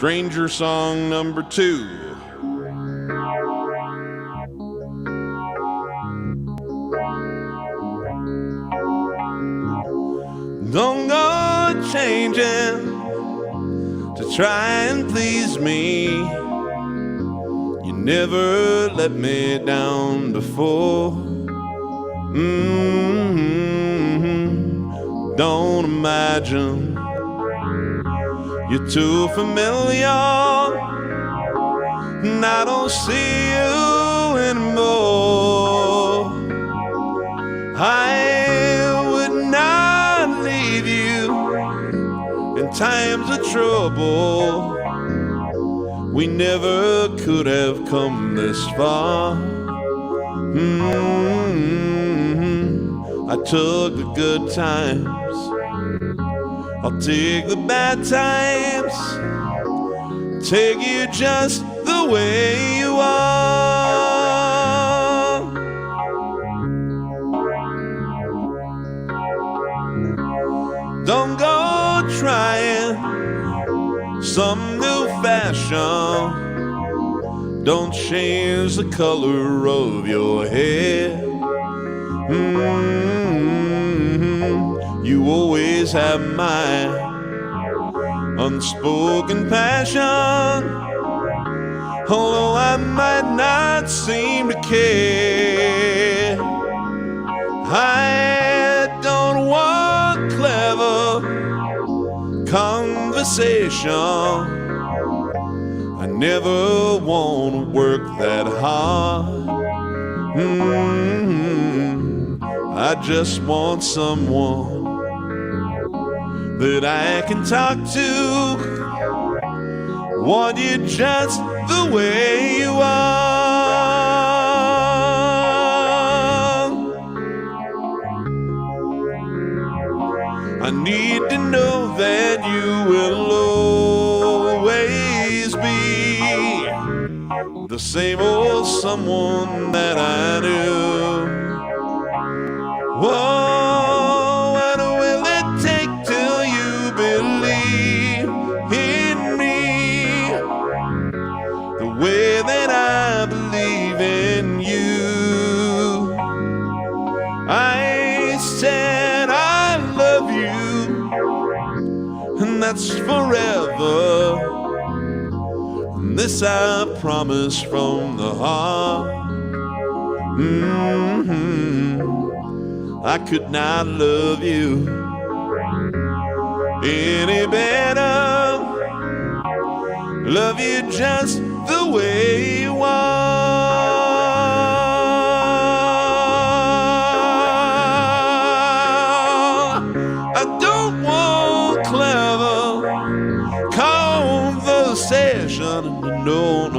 Stranger song number 2. Don't go changing to try and please me. You never let me down before. Don't imagine you're too familiar, and I don't see you anymore. I would not leave you in times of trouble. We never could have come this far. I took the good times, I'll take the bad times, take you just the way you are. Don't go trying some new fashion. Don't change the color of your hair. You always have my unspoken passion, although I might not seem to care. I don't want clever conversation. I never want to work that hard. I just want someone that I can talk to. Want you just the way you are. I need to know that you will always be the same old someone that I knew. Whoa, what will it take till you believe in me the way that I believe in you? I said I love you, and that's forever. And this I promise from the heart. I could not love you any better. Love you just the way you are. I don't want clever conversation. No,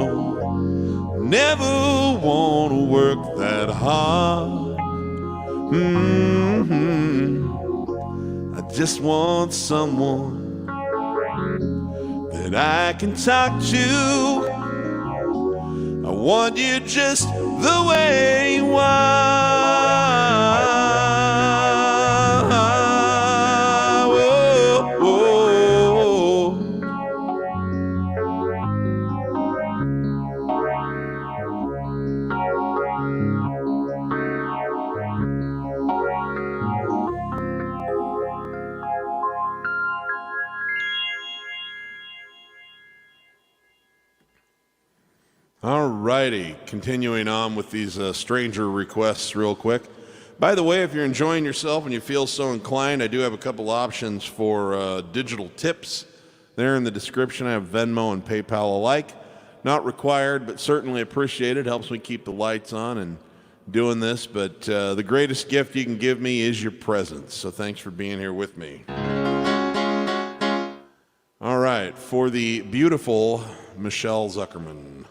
never want to work that hard. I just want someone that I can talk to. I want you just the way you are. Whoa, whoa. All righty, continuing on with these stranger requests real quick. By the way, if you're enjoying yourself and you feel so inclined, I do have a couple options for digital tips. There in the description, I have Venmo and PayPal alike. Not required, but certainly appreciated. Helps me keep the lights on and doing this. But the greatest gift you can give me is your presence. So thanks for being here with me. All right, for the beautiful Michelle Zuckerman.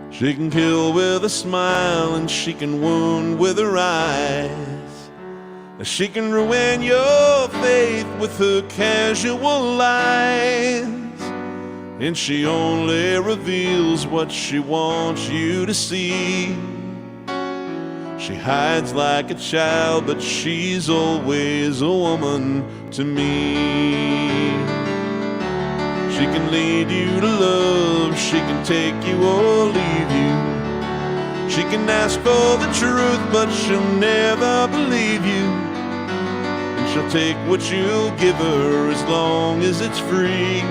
She can kill with a smile and she can wound with her eyes. She can ruin your faith with her casual lies. And she only reveals what she wants you to see. She hides like a child, but she's always a woman to me. She can lead you to love, she can take you or leave you. She can ask for the truth, but she'll never believe you. And she'll take what you'll give her as long as it's free.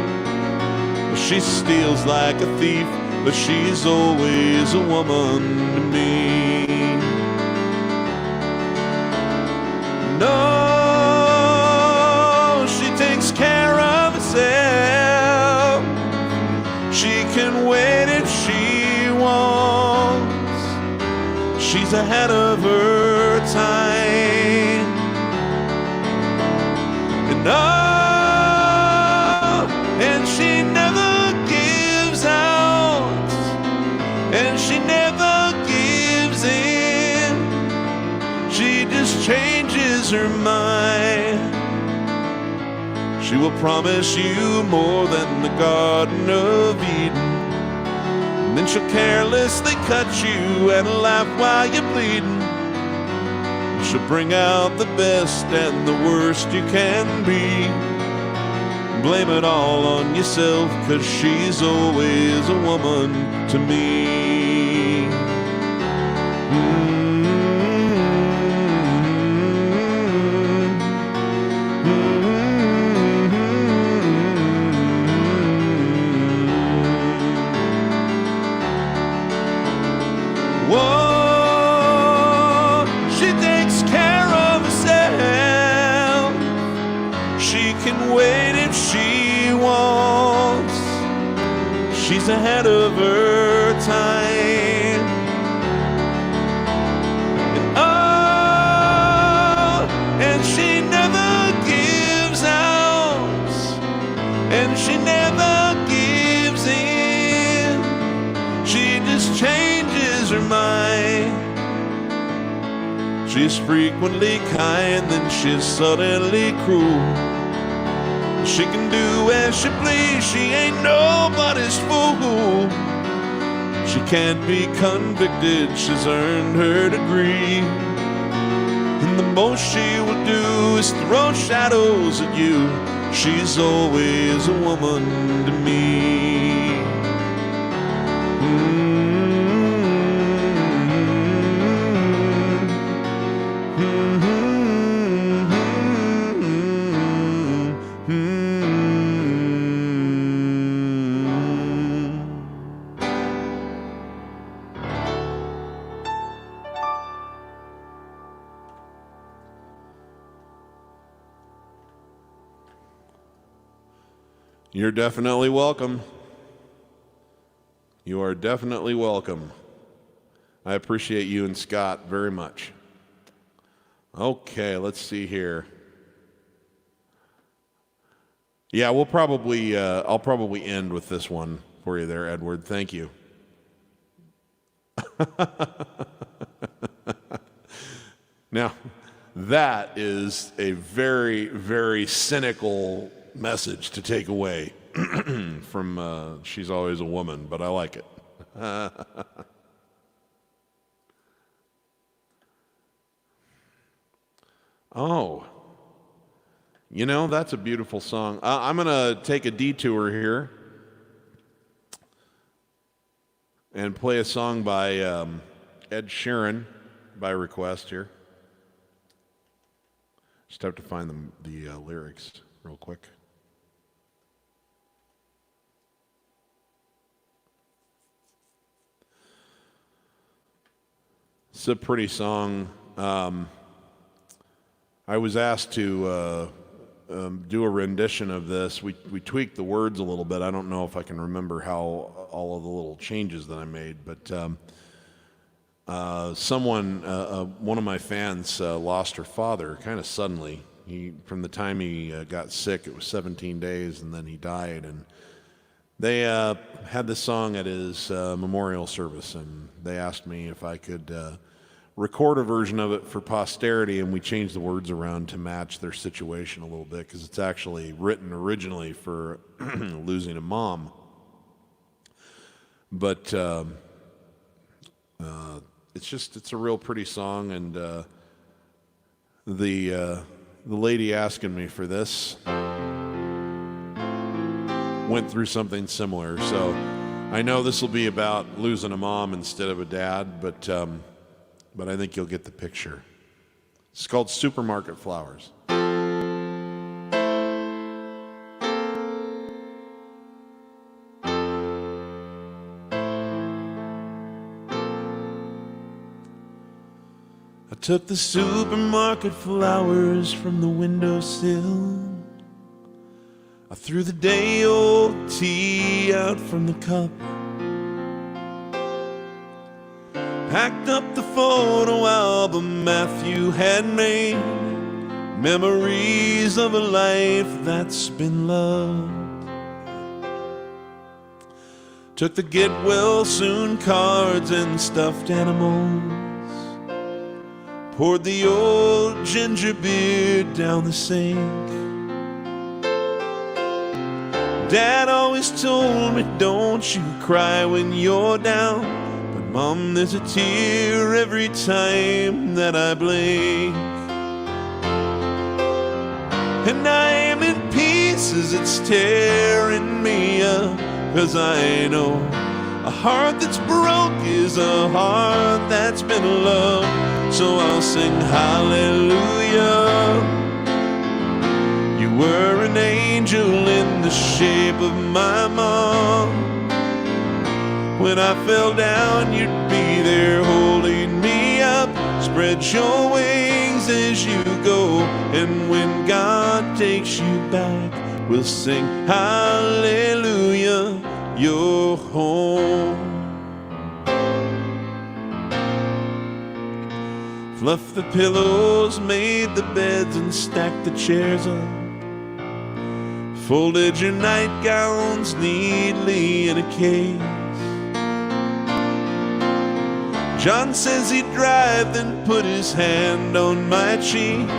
She steals like a thief, but she's always a woman to me. No, she takes care of herself. She can wait if she wants. She's ahead of her time. And and she never gives out, and she never gives in. She just changes her mind. She will promise you more than the Garden of Eden, and then she'll carelessly cut you and laugh while you're bleeding. She'll bring out the best and the worst you can be. Blame it all on yourself, 'cause she's always a woman to me. Whoa, she takes care of herself. She can wait if she wants. She's ahead of her time. And she never gives out, and she never gives in. She just changes her mind. She's frequently kind, then she's suddenly cruel. She can do as she please, she ain't nobody's fool. She can't be convicted, she's earned her degree. And the most she will do is throw shadows at you. She's always a woman to me. You're definitely welcome. You are definitely welcome. I appreciate you and Scott very much. Okay, let's see here. Yeah, I'll probably end with this one for you there, Edward. Thank you. Now, that is a very, very cynical message to take away from She's Always a Woman, but I like it. Oh, you know, that's a beautiful song. I'm going to take a detour here and play a song by Ed Sheeran by request here. Just have to find the lyrics real quick. It's a pretty song. I was asked to do a rendition of this. We tweaked the words a little bit. I don't know if I can remember how all of the little changes that I made, but one of my fans lost her father kind of suddenly. From the time he got sick, it was 17 days, and then he died. And they had this song at his memorial service, and they asked me if I could record a version of it for posterity, and we changed the words around to match their situation a little bit, because it's actually written originally for losing a mom. But it's a real pretty song, and the lady asking me for this went through something similar. So I know this will be about losing a mom instead of a dad, but I think you'll get the picture. It's called Supermarket Flowers. I took the supermarket flowers from the windowsill. I threw the day-old tea out from the cup. Packed up the photo album Matthew had made, memories of a life that's been loved. Took the get well soon cards and stuffed animals, poured the old ginger beer down the sink. Dad always told me, don't you cry when you're down, but Mom, there's a tear every time that I blink. And I am in pieces, it's tearing me up, 'cause I know a heart that's broke is a heart that's been loved. So I'll sing hallelujah. You were an angel in the shape of my mom. When I fell down, you'd be there holding me up. Spread your wings as you go, and when God takes you back, we'll sing hallelujah, you're home. Fluffed the pillows, made the beds, and stacked the chairs up. Folded your nightgowns neatly in a case. John says he'd drive, then put his hand on my cheek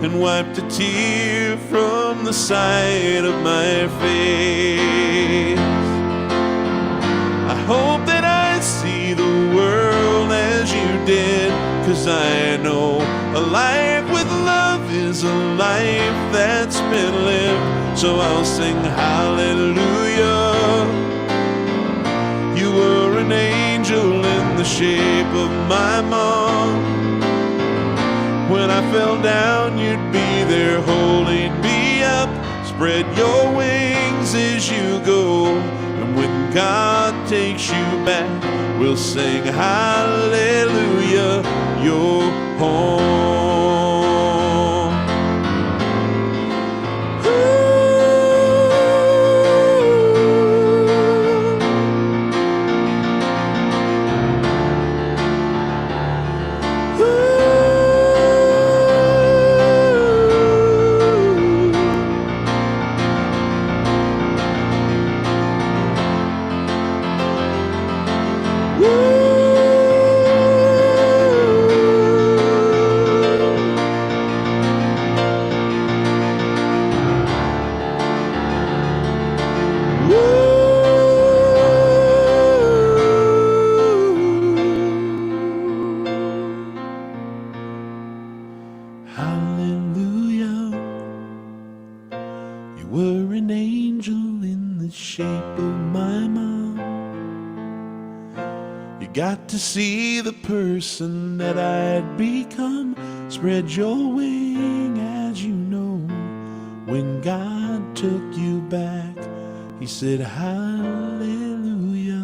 and wiped a tear from the side of my face. I hope that I see the world as you did, 'cause I know a life with love is a life that's been lived. So I'll sing hallelujah. You were an angel in the shape of my mom. When I fell down, you'd be there holding me up. Spread your wings as you go, and when God takes you back, we'll sing hallelujah, you're home. Got to see the person that I'd become. Spread your wing as you know. When God took you back, he said, hallelujah,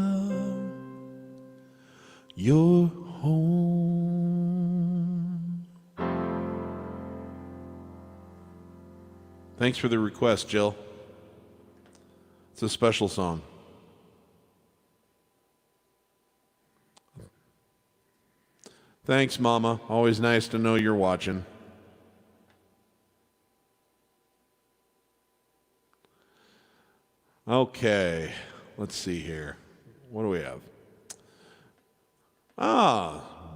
you're home. Thanks for the request, Jill. It's a special song. Thanks, Mama. Always nice to know you're watching. Okay, let's see here. What do we have?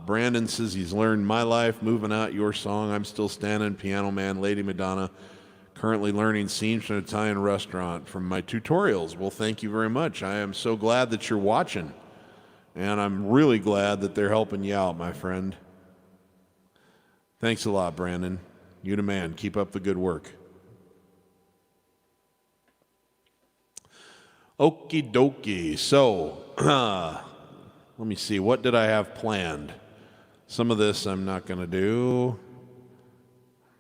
Brandon says he's learned My Life, Moving Out, Your Song, I'm Still Standing, Piano Man, Lady Madonna. Currently learning scenes from an Italian restaurant from my tutorials. Well, thank you very much. I am so glad that you're watching. And I'm really glad that they're helping you out, my friend. Thanks a lot, Brandon. You the man. Keep up the good work. Okie dokie. So, let me see. What did I have planned? Some of this I'm not going to do.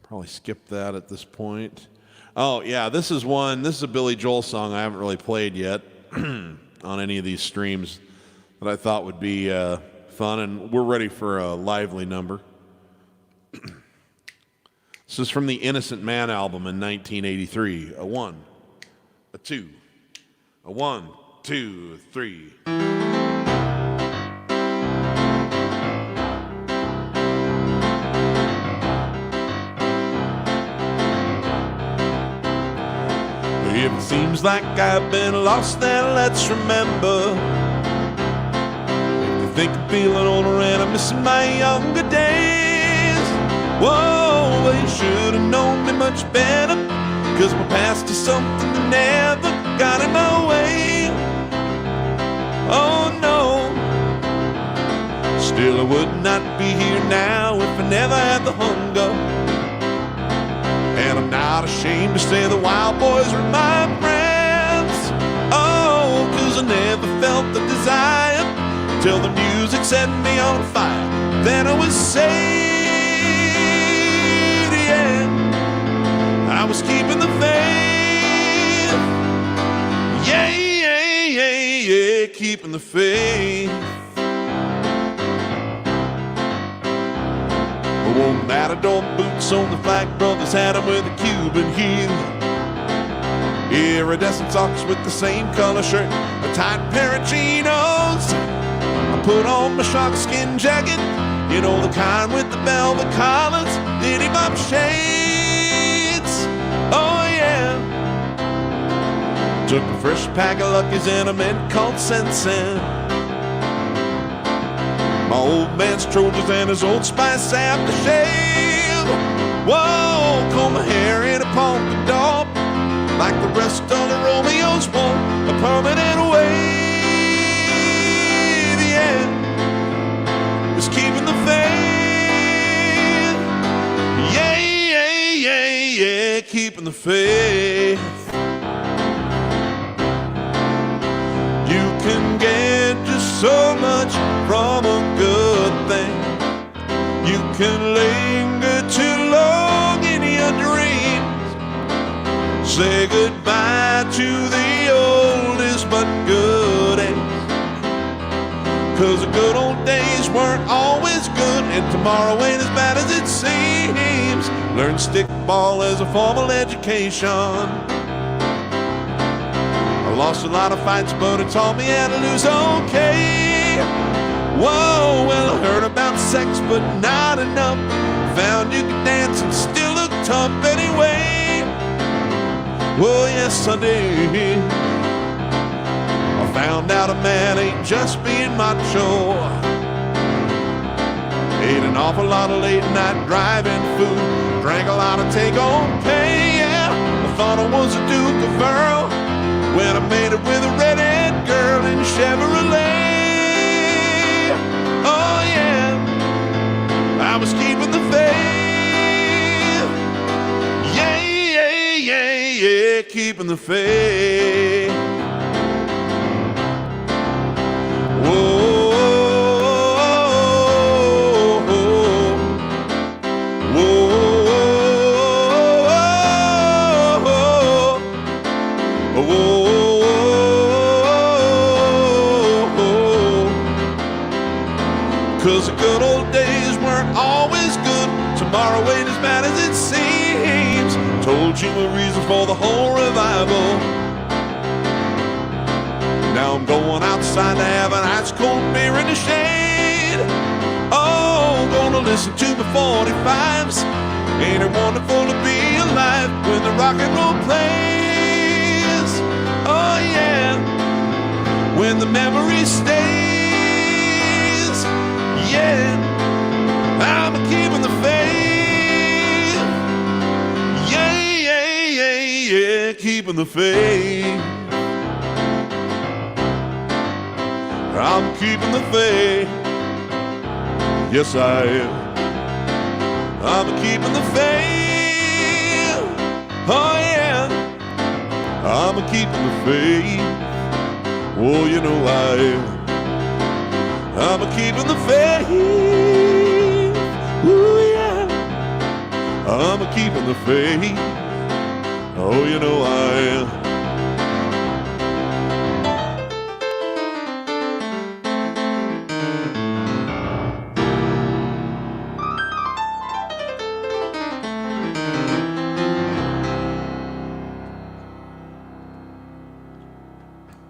Probably skip that at this point. Oh, yeah, this is a Billy Joel song I haven't really played yet on any of these streams that I thought would be fun, and we're ready for a lively number. This is from the Innocent Man album in 1983. A 1, a 2, a 1, 2, 3. If it seems like I've been lost, then let's remember. If you think I'm feeling older and I'm missing my younger days, whoa, well, you should have known me much better, 'cause my past is something that never got in my way. Oh no, still I would not be here now if I never had the hunger. And I'm not ashamed to say the Wild Boys were my friends. Oh, 'cause I never felt the desire till the music set me on fire. Then I was saved, yeah. I was keeping the faith. Yeah, yeah, yeah, yeah, keeping the faith. Wore matador boots on the flag, brothers had them with a Cuban heel. Iridescent socks with the same color shirt, a tight pair of chinos. I put on my shark skin jacket, you know, the kind with the velvet collars, diddy bop shades. Oh yeah. Took a fresh pack of Luckies and a mint called Sensen. My old man's Trojans and his Old Spice aftershave. Whoa, comb my hair in a polka dot, like the rest of the Romeos want a permanent wave. Yeah, was keeping the faith. Yeah, yeah, yeah, yeah, keeping the faith. You can get just so much from a good thing. You can linger too long in your dreams. Say goodbye to the oldest but good days, 'cause the good old days weren't always good, and tomorrow ain't as bad as it seems. Learn stickball as a formal education. I lost a lot of fights, but it taught me how to lose okay. Whoa, well, I heard about sex, but not enough. Found you could dance and still look tough anyway. Well, yes, I did. I found out a man ain't just being macho. Ate an awful lot of late night driving food. Drank a lot of take-home pay, yeah. I thought I was a Duke of Earl when I made it with a redhead girl in Chevrolet. Oh yeah, I was keeping the faith. Yeah, yeah, yeah, yeah, keeping the faith. Whoa. Cause the good old days weren't always good. Tomorrow ain't as bad as it seems. Told you a reason for the whole revival. Now I'm going outside to have an ice cold beer in the shade. Oh, gonna listen to my 45s. Ain't it wonderful to be alive when the rock and roll plays? Oh yeah, when the memory stays. Yeah, I'm keeping the faith. Yeah, yeah, yeah, yeah, keeping the faith. I'm keeping the faith. Yes, I am. I'm keeping the faith. Oh, yeah. I'm keeping the faith. Oh, you know I am. I'm keeping the faith. Ooh, yeah. I'm keeping the faith. Oh, you know I am.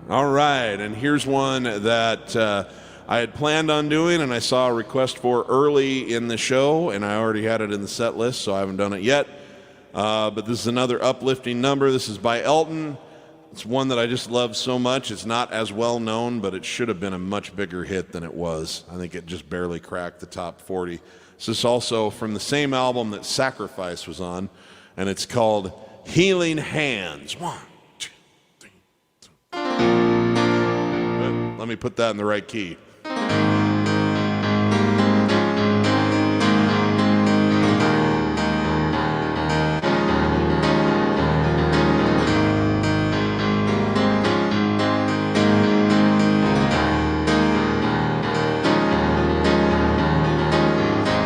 All right, and here's one that I had planned on doing, and I saw a request for early in the show, and I already had it in the set list, so I haven't done it yet. But this is another uplifting number. This is by Elton. It's one that I just love so much. It's not as well known, but it should have been a much bigger hit than it was. I think it just barely cracked the top 40. This is also from the same album that Sacrifice was on, and it's called Healing Hands. 1, 2, 3, 4. Let me put that in the right key.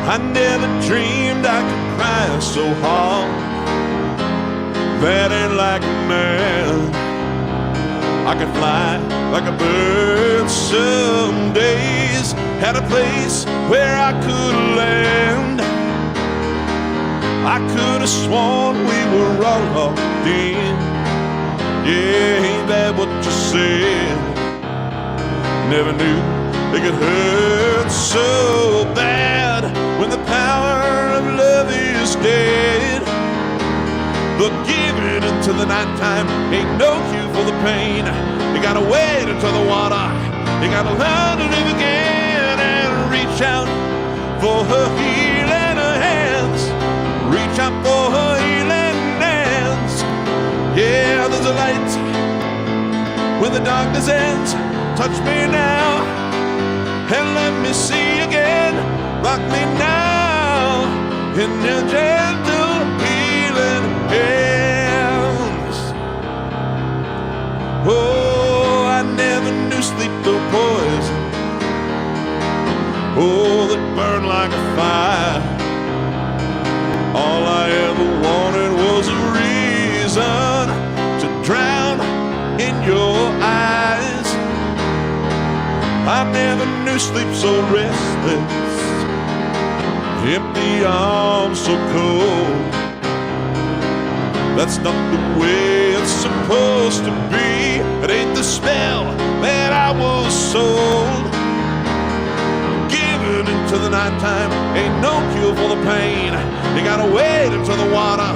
I never dreamed I could cry so hard. That ain't like a man. I could fly like a bird some days. Had a place where I could land. I could have sworn we were all locked in. Yeah, ain't that what you said? Never knew it could hurt so bad when the power of love is dead. But giving into the nighttime ain't no cure for the pain. You gotta wade into the water. You gotta learn to live again and reach out for her healing hands. Reach out for her healing hands. Yeah, there's a light when the darkness ends. Touch me now and let me see again. Rock me now in your gentle healing hands. Oh, I never knew sleep or poison. Oh, that burned like a fire. All I ever wanted was a reason to drown in your eyes. I never knew sleep so restless, empty arms so cold. That's not the way it's supposed to be. It ain't the spell that I was sold. Giving into the nighttime ain't no cure for the pain. You gotta wade into the water.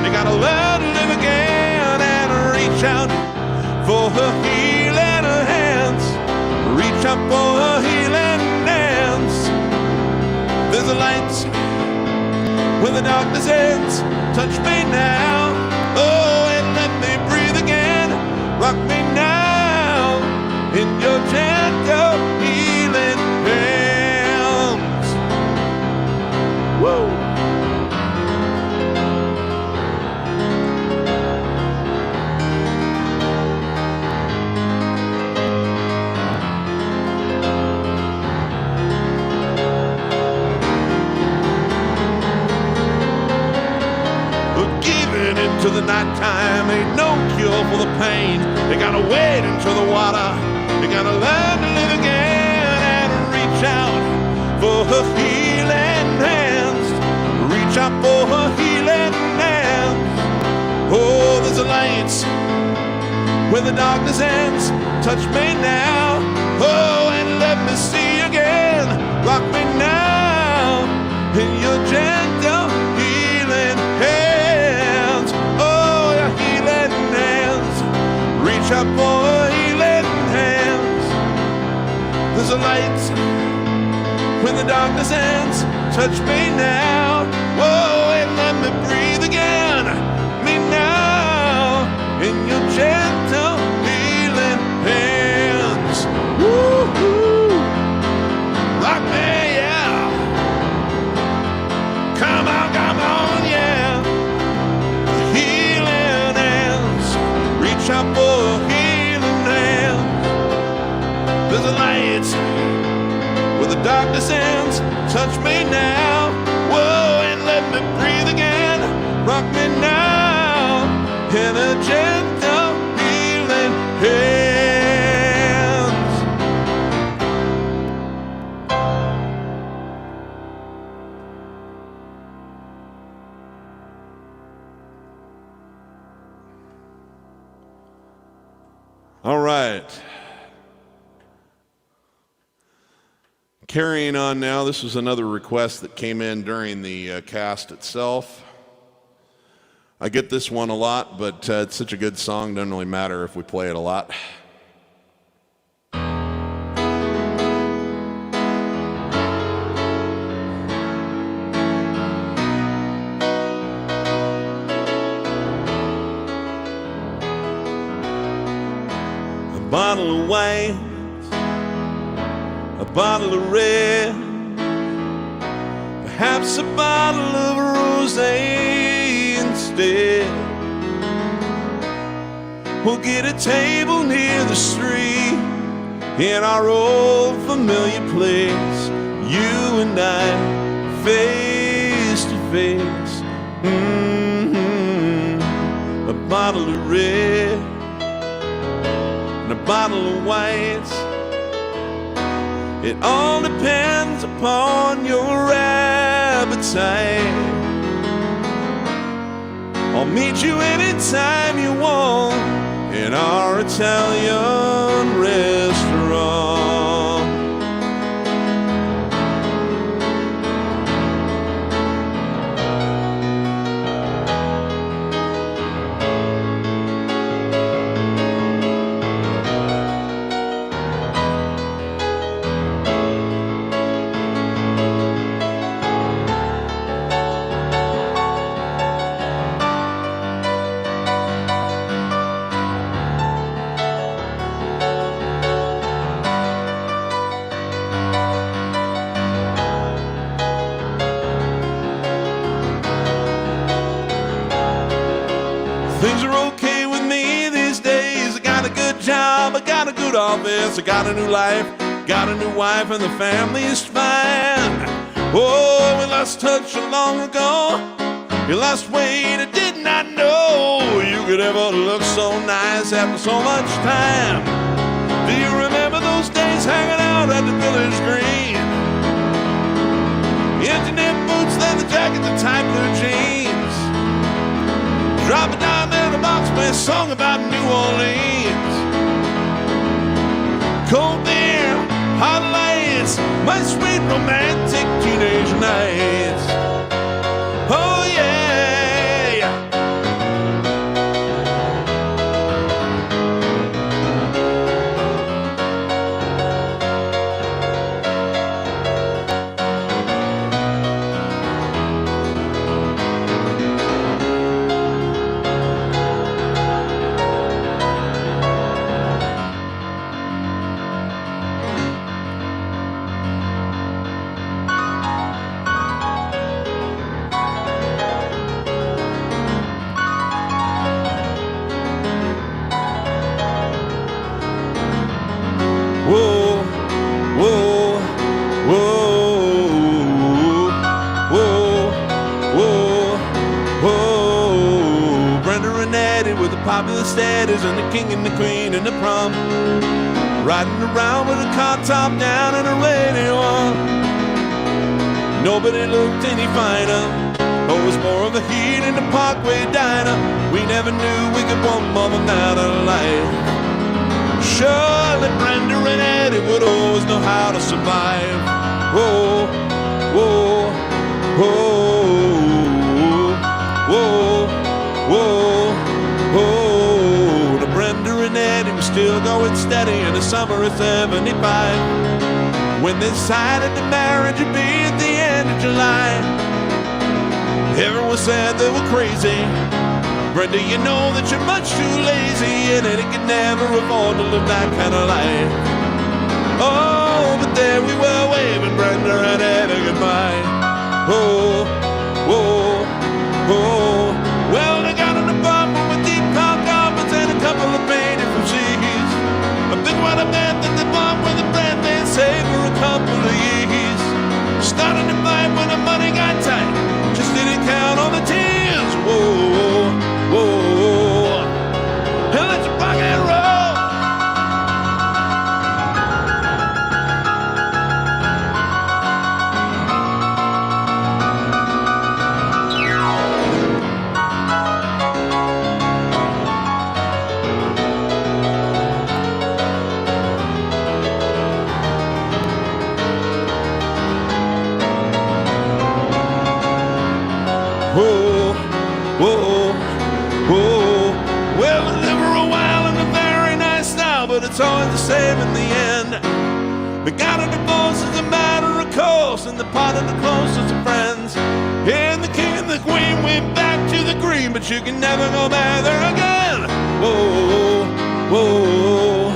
You gotta learn to live again and reach out for her healing hands. Reach out for her healing hands. There's a light when the darkness ends. Touch me now, oh, and let me breathe again. Rock me now in your gentle healing hands. Woo! To the nighttime ain't no cure for the pain. You gotta wade into the water. You gotta learn to live again and reach out for her healing hands. Reach out for her healing hands. Oh, there's a light when the darkness ends. Touch me now, oh, and let me see again. Rock me now in your gentle healing hands. Reach out for her healing hands. There's a light when the darkness ends. Touch me now, whoa, and let me breathe again. Me now in your gentle healing hands. Woo-hoo. in a gentle healing hands. All right. Carrying on now, this was another request that came in during the cast itself. I get this one a lot, but it's such a good song, doesn't really matter if we play it a lot. A bottle of wine, a bottle of red, perhaps a bottle of rosé instead. We'll get a table near the street in our old familiar place, you and I, face to face. A bottle of red and a bottle of white. It all depends upon your appetite. I'll meet you anytime you want in our Italian restaurant. Things are okay with me these days. I got a good job, I got a good office, I got a new life, got a new wife, and the family is fine. Oh, we lost touch long ago. You lost weight, I did not know you could ever look so nice after so much time. Do you remember those days hanging out at the Village Green? Internet boots, leather jackets, and tight blue jeans. Drop it down there in the box, play a song about New Orleans. Cold beer, hot lights, my sweet romantic teenage nights. Oh yeah. Whoa, whoa, whoa, whoa, whoa, whoa. Brenda and Eddie were the popular staddies and the king and the queen and the prom. Riding around with a car top down and a radio on. Nobody looked any finer. Oh, it was more of a heat in the Parkway diner. We never knew we could want more than that of life. Surely Brenda and Eddie would always know how to survive. Whoa, whoa, whoa, whoa, whoa, whoa. The Brenda and Eddie were still going steady in the summer of '75. When they decided the marriage would be at the end of July. Everyone said they were crazy. Brenda, you know that you're much too lazy, and Eddie could never afford to live that kind of life. Oh, but there we were waving Brenda and Eddie goodbye. Oh, oh, oh. Well, they got an apartment with deep carpet carpets and a couple of painted from seas. A big white bed that they bought with a brand they saved for a couple of years. Started to fight when the money got tight, just didn't count on the tears. Whoa, whoa, whoa. it's always the same in the end. We got a divorce is a matter of course, and the part of the closest of friends. And the king and the queen went back to the green, but you can never go back there again. Whoa, whoa.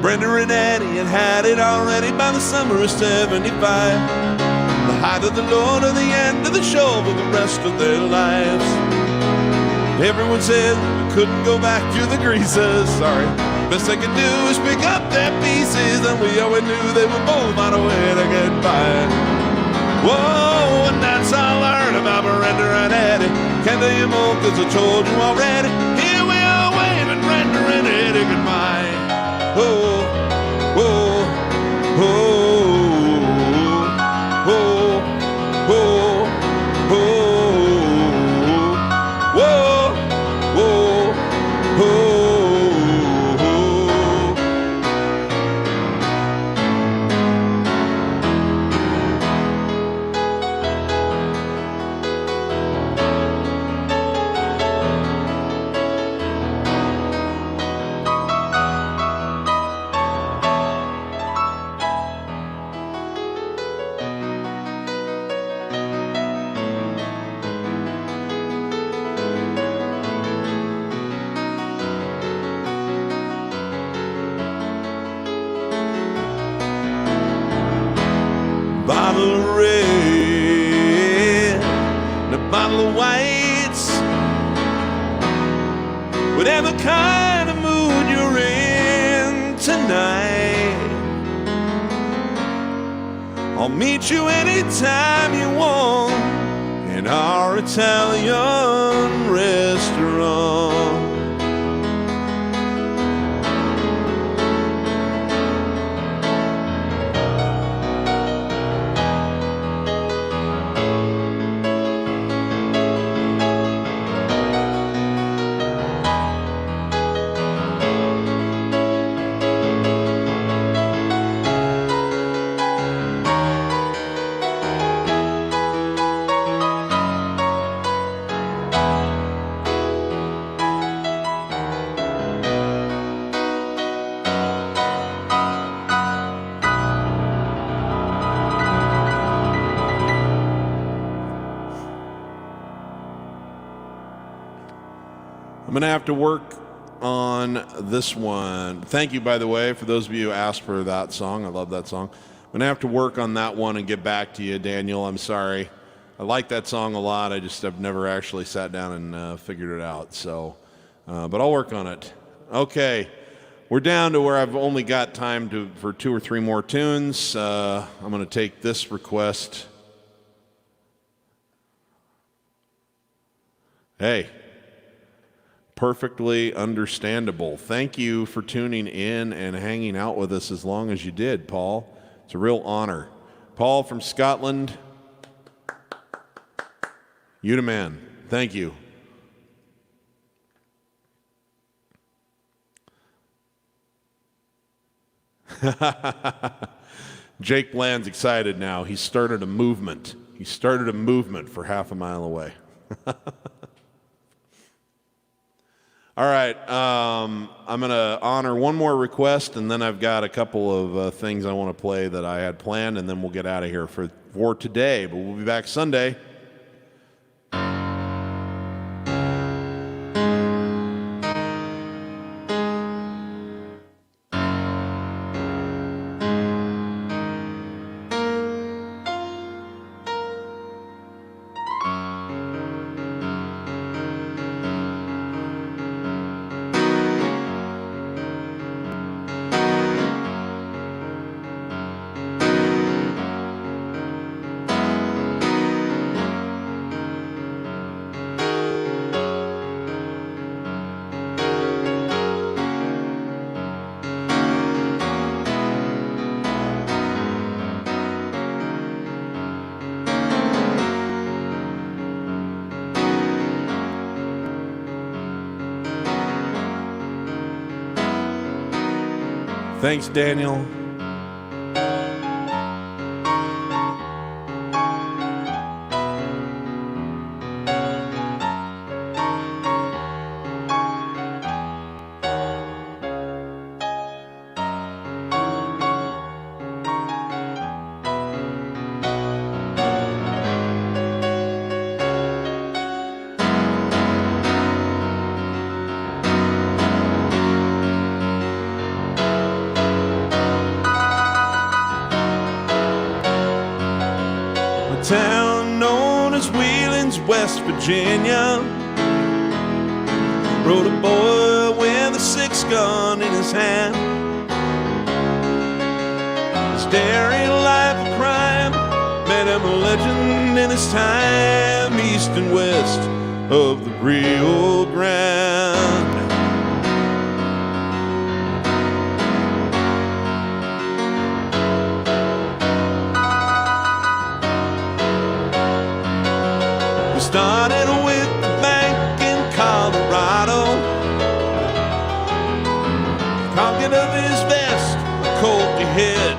Brenda and Eddie had it already by the summer of 75. The height of the Lord or the end of the show for the rest of their lives. Everyone said we couldn't go back to the greasers. Sorry. Best they could do is pick up their pieces, and we always knew they were both on a way to get by. Whoa, and that's all I learned about Brenda and Eddie. Can't tell you more cause I told you already. Here we are waving Brenda and Eddie goodbye. Whoa, whoa, whoa, whoa, whoa, whoa, whoa, whoa, whoa. Bottle of red, and a bottle of whites. Whatever kind of mood you're in tonight, I'll meet you anytime you want in our Italian restaurant. I'm going to have to work on this one. Thank you, by the way, for those of you who asked for that song. I love that song. I'm going to have to work on that one and get back to you, Daniel. I'm sorry. I like that song a lot. I just have never actually sat down and figured it out. So, but I'll work on it. Okay. We're down to where I've only got time for 2 or 3 more tunes. I'm going to take this request. Hey. Perfectly understandable. Thank you for tuning in and hanging out with us as long as you did, Paul. It's a real honor. Paul from Scotland, you the man. Thank you. Jake Bland's excited now. He started a movement. He started a movement for half a mile away. All right, I'm going to honor one more request, and then I've got a couple of things I want to play that I had planned, and then we'll get out of here for today. But we'll be back Sunday. Thanks, Daniel. West Virginia. Rode a boy with a 6-gun in his hand. His daring life of crime made him a legend in his time, east and west of the Rio Grande. We started with the bank in Colorado. Pocket of his vest, a Colt he hid.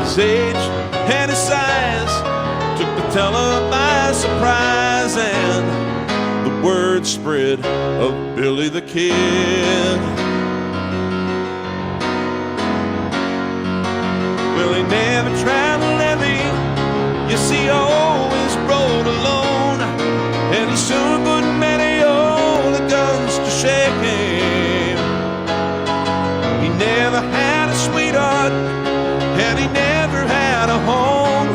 His age and his size took the teller by surprise, and the word spread of Billy the Kid. Well, he never traveled heavy, yes, he always rode alone, and he soon put many old guns to shame. He never had a sweetheart, and he never had a home,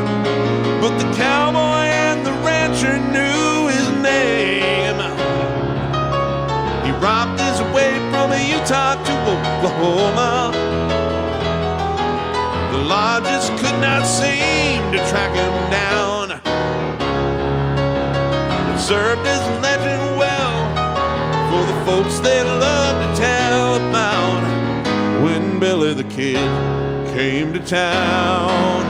but the cowboy and the rancher knew his name. He robbed his way from Utah to Oklahoma. The lodges could not seem to track him down. It served his legend well for the folks that loved to tell about when Billy the Kid came to town.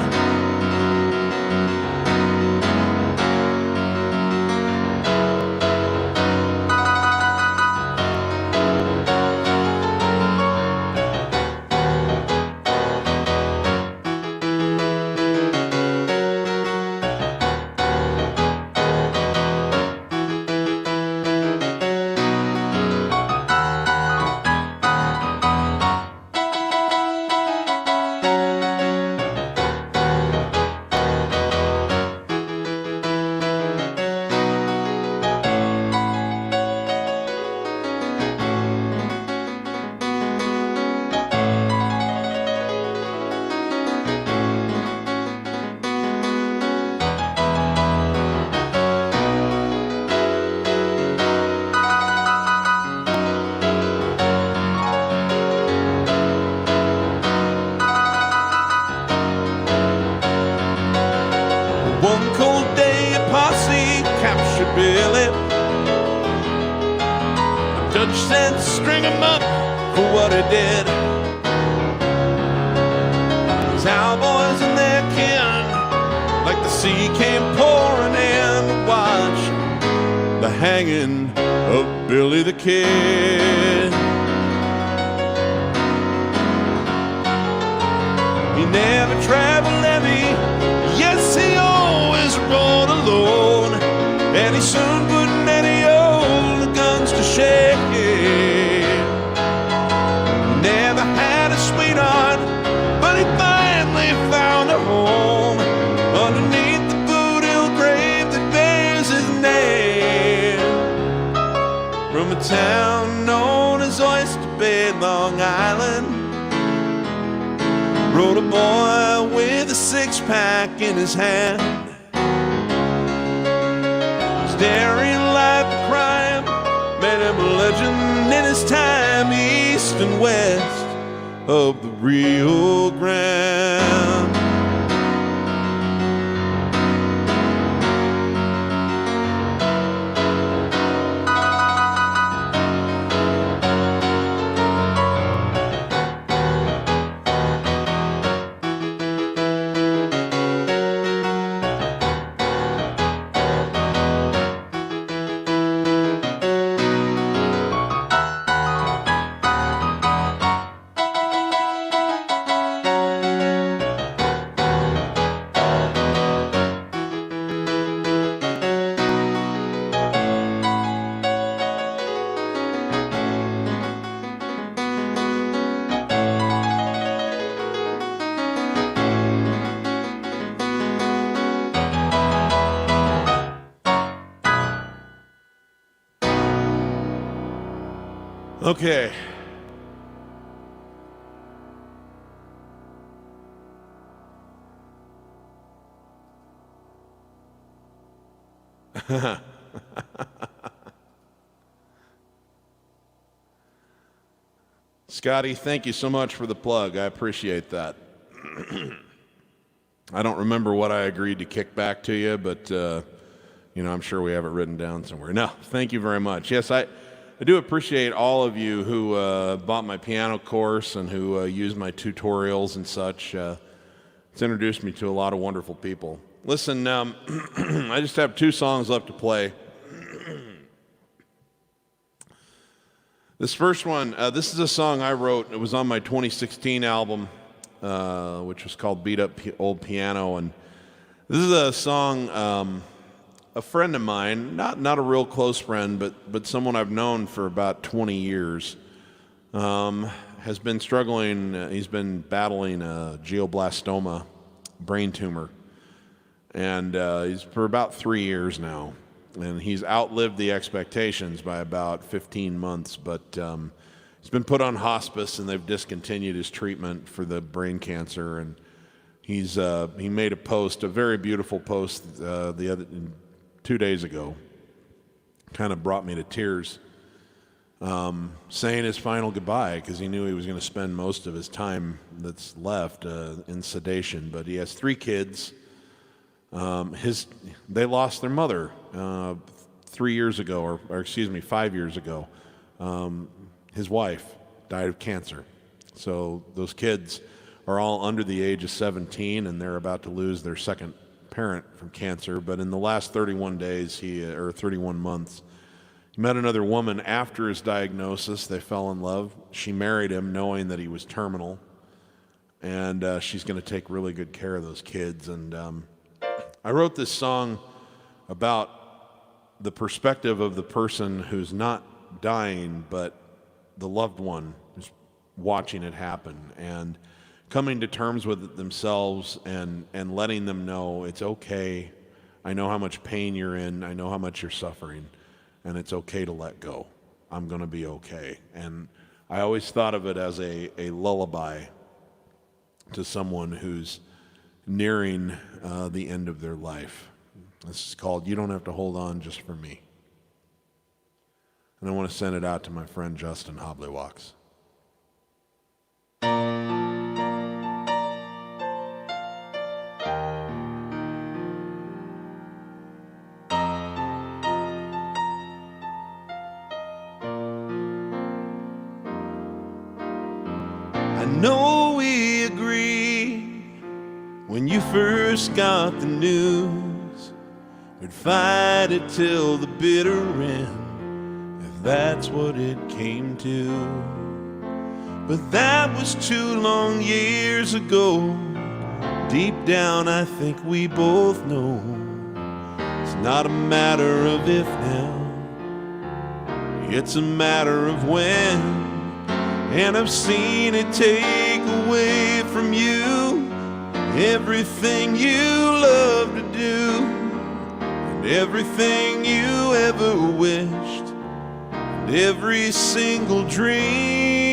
One cold day, a posse captured Billy. The judge said, string him up for what he did. Cowboys and their kin, like the sea came pouring in to watch the hanging of Billy the Kid. He never traveled heavy, yes, he always rode alone, and he soon put many old guns to shame. Never had a sweetheart, but he finally found a home underneath the Boot-Hill grave that bears his name. From a town known as Oyster Bay, Long Island, rode a boy with a 6-pack in his hand. His daring life of crime made him a legend in his time, east and west of the Rio Grande. Okay. Scotty, thank you so much for the plug. I appreciate that. I don't remember what I agreed to kick back to you, but I'm sure we have it written down somewhere. No, thank you very much. Yes, I do appreciate all of you who bought my piano course and who use my tutorials and such. It's introduced me to a lot of wonderful people. Listen, I just have 2 songs left to play. This first one, this is a song I wrote. It was on my 2016 album, which was called Beat Up Old Piano. And this is a song a friend of mine, not a real close friend, but someone I've known for about 20 years, has been struggling. He's been battling a glioblastoma brain tumor. And he's for about 3 years now. And he's outlived the expectations by about 15 months, but he's been put on hospice, and they've discontinued his treatment for the brain cancer. And he made a post, a very beautiful post, 2 days ago. Kind of brought me to tears, saying his final goodbye, because he knew he was going to spend most of his time that's left in sedation. But he has 3 kids. They lost their mother 3 years ago, or 5 years ago. His wife died of cancer. So those kids are all under the age of 17, and they're about to lose their second parent from cancer. But in the last 31 days, 31 months, he met another woman after his diagnosis. They fell in love. She married him knowing that he was terminal, and she's going to take really good care of those kids. And I wrote this song about the perspective of the person who's not dying, but the loved one is watching it happen and coming to terms with it themselves and letting them know it's okay. I know how much pain you're in. I know how much you're suffering, and it's okay to let go. I'm going to be okay. And I always thought of it as a lullaby to someone who's nearing the end of their life. This is called You Don't Have to Hold On Just for Me. And I want to send it out to my friend Justin Hoblywalks. I know we agreed when you first got the news, we'd fight it till the bitter end, if that's what it came to. But that was 2 long years ago. Deep down I think we both know it's not a matter of if now, it's a matter of when. And I've seen it take away from you everything you love to do, and everything you ever wished, and every single dream.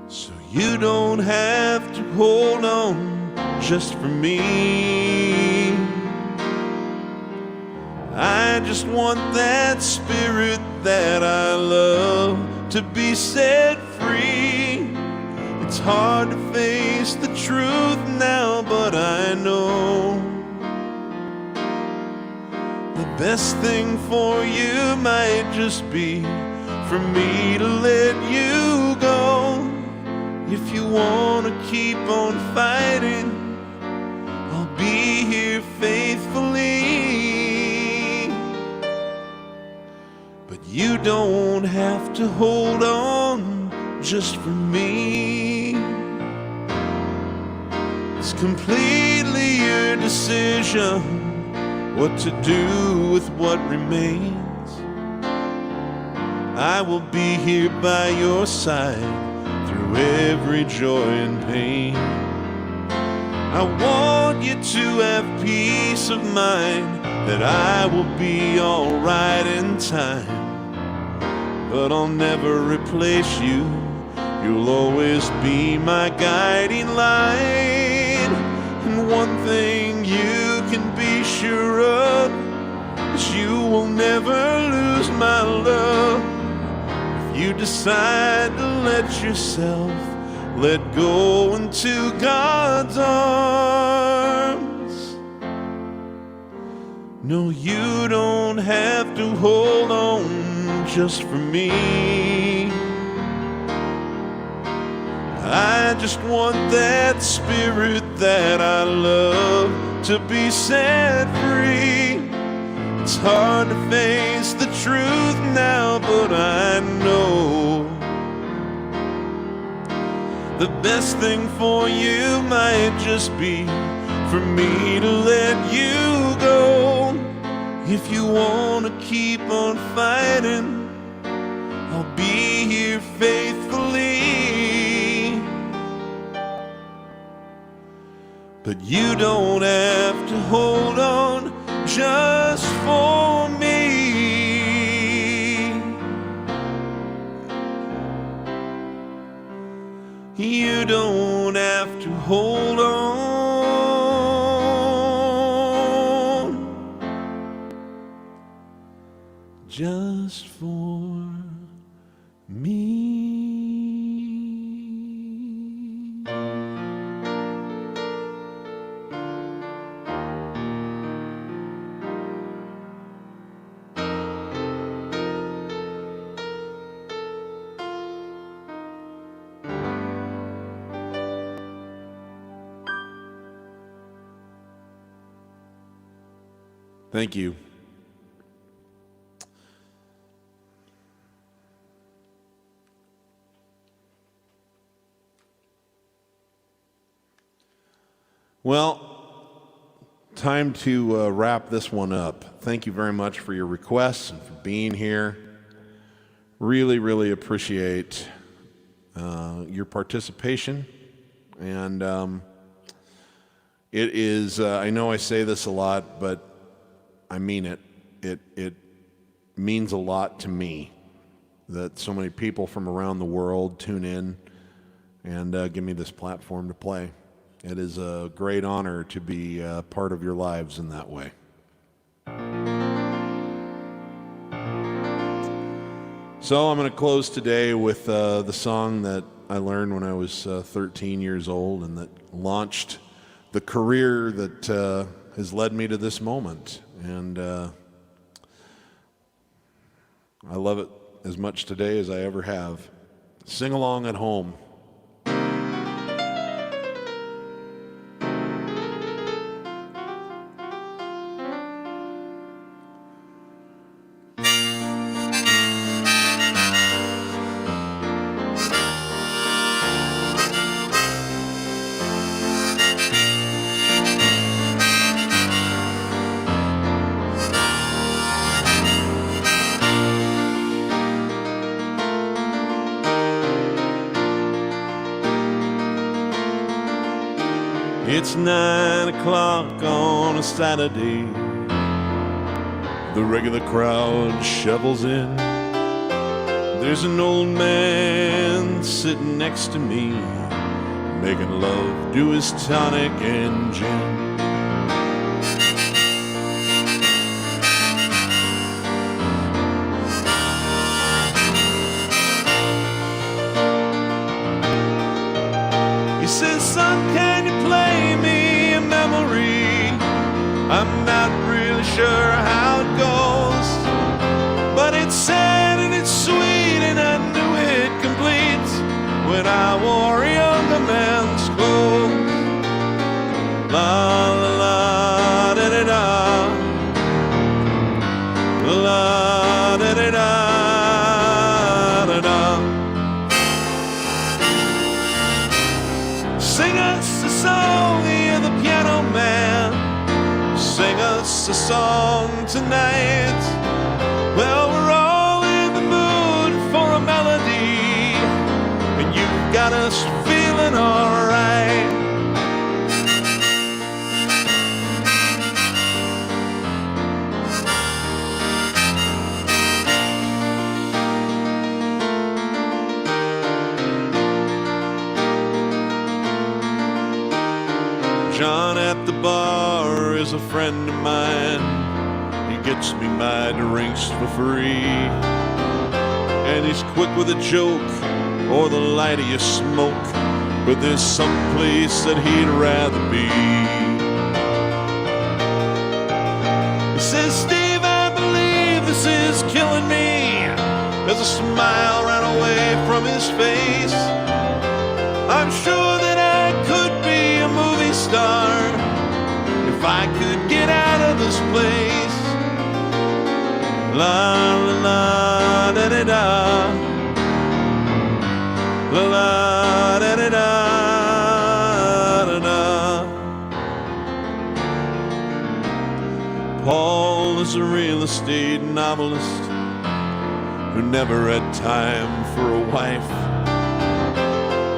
So you don't have to hold on just for me. I just want that spirit that I love to be set free. It's hard to face the truth now, but I know the best thing for you might just be for me to let you go. If you want to keep on fighting, I'll be here faithfully. But you don't have to hold on just for me. It's completely your decision what to do with what remains. I will be here by your side through every joy and pain. I want you to have peace of mind that I will be alright in time. But I'll never replace you. You'll always be my guiding light. And one thing you can be be sure of is you will never lose my love. If you decide to let yourself let go into God's arms. No, you don't have to hold on just for me. I just want that spirit that I love to be set free. It's hard to face the truth now, but I know the best thing for you might just be for me to let you go. If you want to keep on fighting, I'll be here faithfully. But you don't have to hold on just for me. You don't have to hold on just for me. Thank you. Well, time to wrap this one up. Thank you very much for your requests and for being here. Really, really appreciate your participation. And it is, I know I say this a lot, but I mean it. It means a lot to me that so many people from around the world tune in and give me this platform to play. It is a great honor to be part of your lives in that way. So I'm going to close today with the song that I learned when I was 13 years old and that launched the career that has led me to this moment. And I love it as much today as I ever have. Sing along at home. It's 9 o'clock on a Saturday. The regular crowd shovels in. There's an old man sitting next to me, making love to his tonic and gin. He says, son, can you play me a memory? I'm not really sure how it goes, but it's sad and it's sweet and I knew it complete when I wore a younger man's clothes. La la la da da da, la da da da da da. Sing us a song, you're the piano man. Sing us a song tonight. Well, we're all in the mood for a melody, and you've got us feeling alright. John at the bar is a friend of mine. He gets me my drinks for free. And he's quick with a joke or the lighter you smoke. But there's some place that he'd rather be. He says, Steve, I believe this is killing me. There's a smile ran away from his face. I'm sure that I could be a movie star if I could get out of this place. La la la da da da. La la da da da da da. Paul is a real estate novelist who never had time for a wife.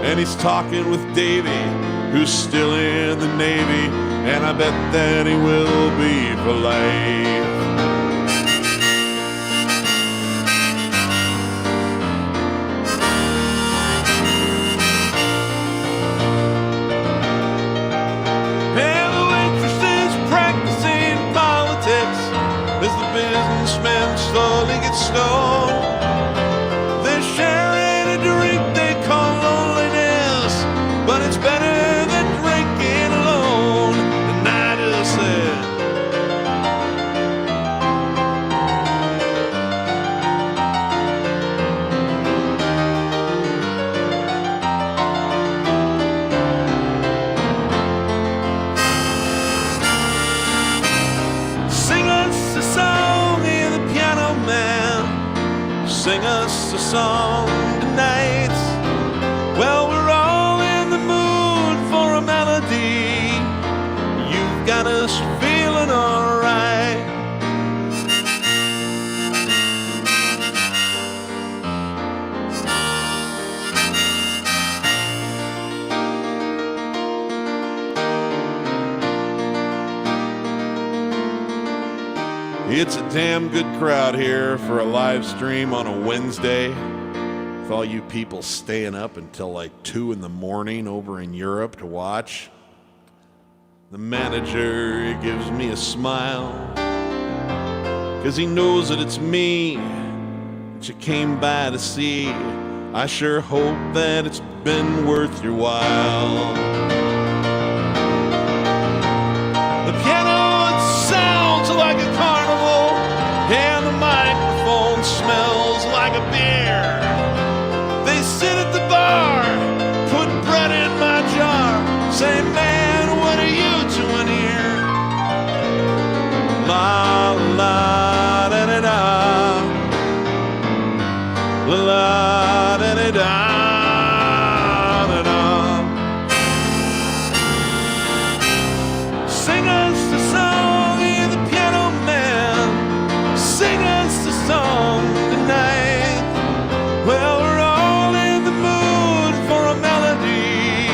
And he's talking with Davy, who's still in the Navy, and I bet that he will be for life. And the waitress is practicing politics as the businessmen slowly get stoned. They're sharing a drink they call loneliness, but it's better than drinking alone. And I just said, sing us a song, hear the piano man. Sing us a song tonight. Well, we're all in the mood for a melody. You've got us feeling alright. It's a damn good crowd here for a live stream on a Wednesday. With all you people staying up until like 2 in the morning over in Europe to watch. The manager, he gives me a smile, 'cause he knows that it's me that you came by to see. I sure hope that it's been worth your while. The piano, it sounds like a carnival, and the microphone smells like a beer. They sit at the bar, put bread in my jar, say, man, what are you doing here? La la da da da. La la da da da da da. Sing us a song, hear the piano man. Sing us a song tonight. Well, we're all in the mood for a melody.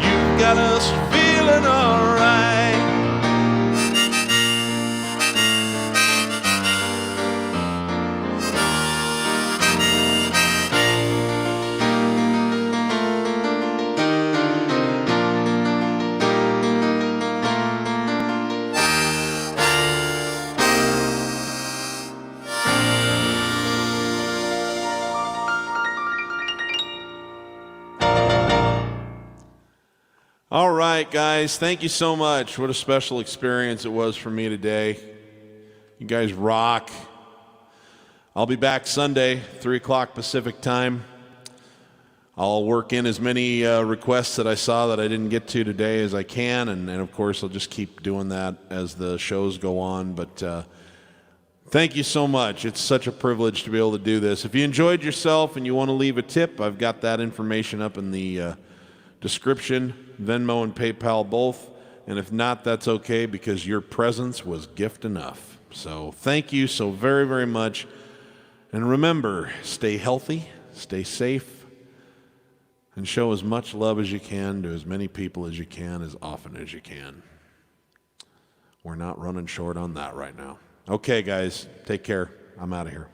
You've got us feeling alright. All right, guys, thank you so much. What a special experience it was for me today. You guys rock. I'll be back Sunday, 3 o'clock Pacific time. I'll work in as many requests that I saw that I didn't get to today as I can, and of course I'll just keep doing that as the shows go on. But thank you so much. It's such a privilege to be able to do this. If you enjoyed yourself and you want to leave a tip, I've got that information up in the description, Venmo and PayPal both. And if not, that's okay, because your presence was gift enough. So thank you so very, very much. And remember, stay healthy, stay safe, and show as much love as you can to as many people as you can, as often as you can. We're not running short on that right now. Okay, guys, take care. I'm out of here.